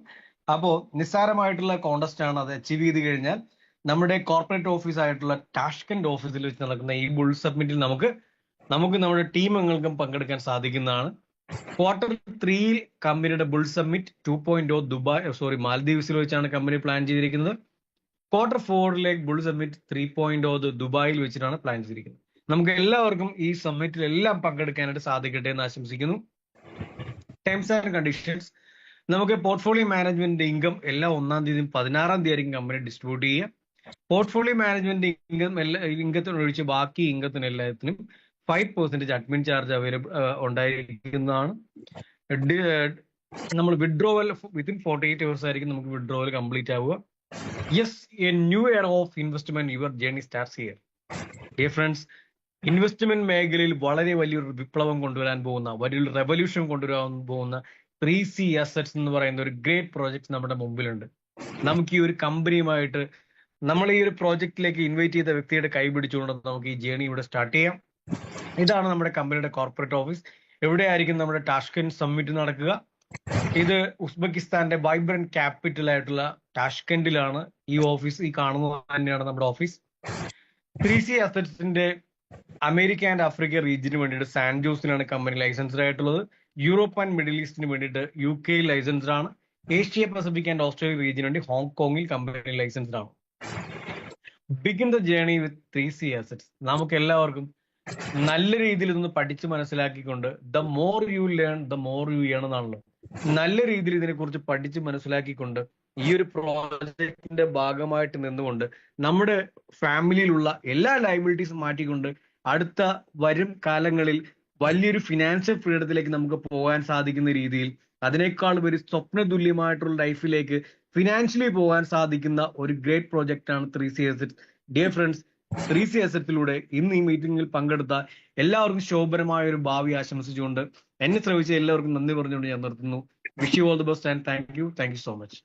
Speaker 1: അപ്പോ നിസ്സാരമായിട്ടുള്ള കോണ്ടസ്റ്റ് ആണ്. അത് അച്ചീവ് ചെയ്ത് കഴിഞ്ഞാൽ നമ്മുടെ കോർപ്പറേറ്റ് ഓഫീസ് ആയിട്ടുള്ള ടാഷ്കന്റ് ഓഫീസിൽ വെച്ച് നടക്കുന്ന ഈ ബുൾ സബ്മിറ്റിൽ നമുക്ക് നമ്മുടെ ടീം അംഗങ്ങൾക്കും പങ്കെടുക്കാൻ സാധിക്കുന്നതാണ്. ക്വാർട്ടർ 3 കമ്പനിയുടെ ബുൾ സബ്മിറ്റ് 2.0 മാൽദീവ്സിൽ വെച്ചാണ് കമ്പനി പ്ലാൻ ചെയ്തിരിക്കുന്നത്. ക്വാർട്ടർ 4 ബുൾ സബ്മിറ്റ് 3.0 ദുബായിൽ വെച്ചിട്ടാണ് പ്ലാൻ ചെയ്തിരിക്കുന്നത്. നമുക്ക് എല്ലാവർക്കും ഈ സമ്മിറ്റിൽ എല്ലാം പങ്കെടുക്കാനായിട്ട് സാധിക്കട്ടെ എന്ന് ആശംസിക്കുന്നു. ടേംസ് ആൻഡ് കണ്ടീഷൻസ്, നമുക്ക് പോർട്ട്ഫോളിയോ മാനേജ്മെന്റ് ഇൻകം എല്ലാ 1-ാം തീയതിയും 16-ാം തീയതി ആയിരിക്കും കമ്പനി ഡിസ്ട്രിബ്യൂട്ട് ചെയ്യുക. പോർട്ട്ഫോളിയോ മാനേജ്മെന്റ് ഇൻകത്തിനൊഴിച്ച് ബാക്കി ഇൻകത്തിന് എല്ലാത്തിനും 5% അഡ്മിൻ ചാർജ് അവൈലബിൾ ഉണ്ടായിരിക്കുന്നതാണ്. നമ്മൾ വിഡ്രോവൽ വിത്തിൻ 48 hours ആയിരിക്കും നമുക്ക് വിഡ്രോവൽ കംപ്ലീറ്റ് ആവുക. Yes, A new air of investment, your journey starts here. Dear friends, investment മേഖലയിൽ വളരെ വലിയൊരു വിപ്ലവം കൊണ്ടുവരാൻ പോകുന്ന, വലിയൊരു റെവല്യൂഷൻ കൊണ്ടുവരാൻ പോകുന്ന 3C അസറ്റ്സ് എന്ന് പറയുന്ന ഒരു ഗ്രേറ്റ് പ്രോജക്ട് നമ്മുടെ മുമ്പിലുണ്ട്. നമുക്ക് ഈ ഒരു കമ്പനിയുമായിട്ട് നമ്മൾ ഈ ഒരു പ്രോജക്റ്റിലേക്ക് ഇൻവൈറ്റ് ചെയ്ത വ്യക്തിയുടെ കൈ പിടിച്ചുകൊണ്ട് നമുക്ക് ഈ ജേണി ഇവിടെ സ്റ്റാർട്ട് ചെയ്യാം. ഇതാണ് നമ്മുടെ കമ്പനിയുടെ കോർപ്പറേറ്റ് ഓഫീസ്. എവിടെയായിരിക്കും നമ്മുടെ ടാഷ്കന്റ് സമ്മിറ്റ് നടക്കുക? ഇത് ഉസ്ബെക്കിസ്ഥാന്റെ വൈബ്രന്റ് ക്യാപിറ്റൽ ആയിട്ടുള്ള ടാഷ്കന്റിലാണ് ഈ ഓഫീസ്. ഈ കാണുന്നത് തന്നെയാണ് നമ്മുടെ ഓഫീസ്. 3C അസറ്റ്സിന്റെ അമേരിക്ക ആൻഡ് ആഫ്രിക്ക റീജിയന് വേണ്ടിയിട്ട് സാൻ ജോസിലാണ് കമ്പനി ലൈസൻസ്ഡ് ആയിട്ടുള്ളത്. യൂറോപ്പ് ആൻഡ് മിഡിൽ ഈസ്റ്റിന് വേണ്ടിയിട്ട് UK ലൈസൻസ്ഡ് ആണ്. ഏഷ്യ പസഫിക് ആൻഡ് ഓസ്ട്രേലിയ റീജിയന് വേണ്ടി ഹോങ്കോങ്ങിൽ കമ്പനി ലൈസൻസ്ഡ് ആണ്. Begin the journey with 3C assets. നമുക്ക് എല്ലാവർക്കും നല്ല രീതിയിൽ ഇതൊന്ന് പഠിച്ച് മനസ്സിലാക്കിക്കൊണ്ട് the more you learn the more you earn എന്നാണല്ലോ. നല്ല രീതിയിൽ ഇതിനെക്കുറിച്ച് പഠിച്ച് മനസ്സിലാക്കിക്കൊണ്ട് ഈ ഒരു പ്രോജക്റ്റിന്റെ ഭാഗമായിട്ട് നിന്നുകൊണ്ട് നമ്മുടെ ഫാമിലിയിലുള്ള എല്ലാ ലയബിലിറ്റീസും മാറ്റിക്കൊണ്ട് അടുത്ത വരും കാലങ്ങളിൽ വലിയൊരു ഫിനാൻഷ്യൽ ഫ്രീഡത്തിലേക്ക് നമുക്ക് പോകാൻ സാധിക്കുന്ന രീതിയിൽ, അതിനേക്കാൾ ഒരു സ്വപ്നതുല്യമായിട്ടുള്ള ലൈഫിലേക്ക് ഫിനാൻഷ്യലി പോകാൻ സാധിക്കുന്ന ഒരു ഗ്രേറ്റ് പ്രോജക്റ്റ് ആണ് 3C assets. Dear friends, 3C അസറ്റ്സിലൂടെ ഇന്ന് ഈ മീറ്റിംഗിൽ പങ്കെടുത്ത എല്ലാവർക്കും ശോഭനമായ ഒരു ഭാവി ആശംസിച്ചുകൊണ്ട് എന്നെ ശ്രമിച്ച എല്ലാവർക്കും നന്ദി പറഞ്ഞുകൊണ്ട് ഞാൻ നിർത്തുന്നു. Wish you all the best and thank you so much.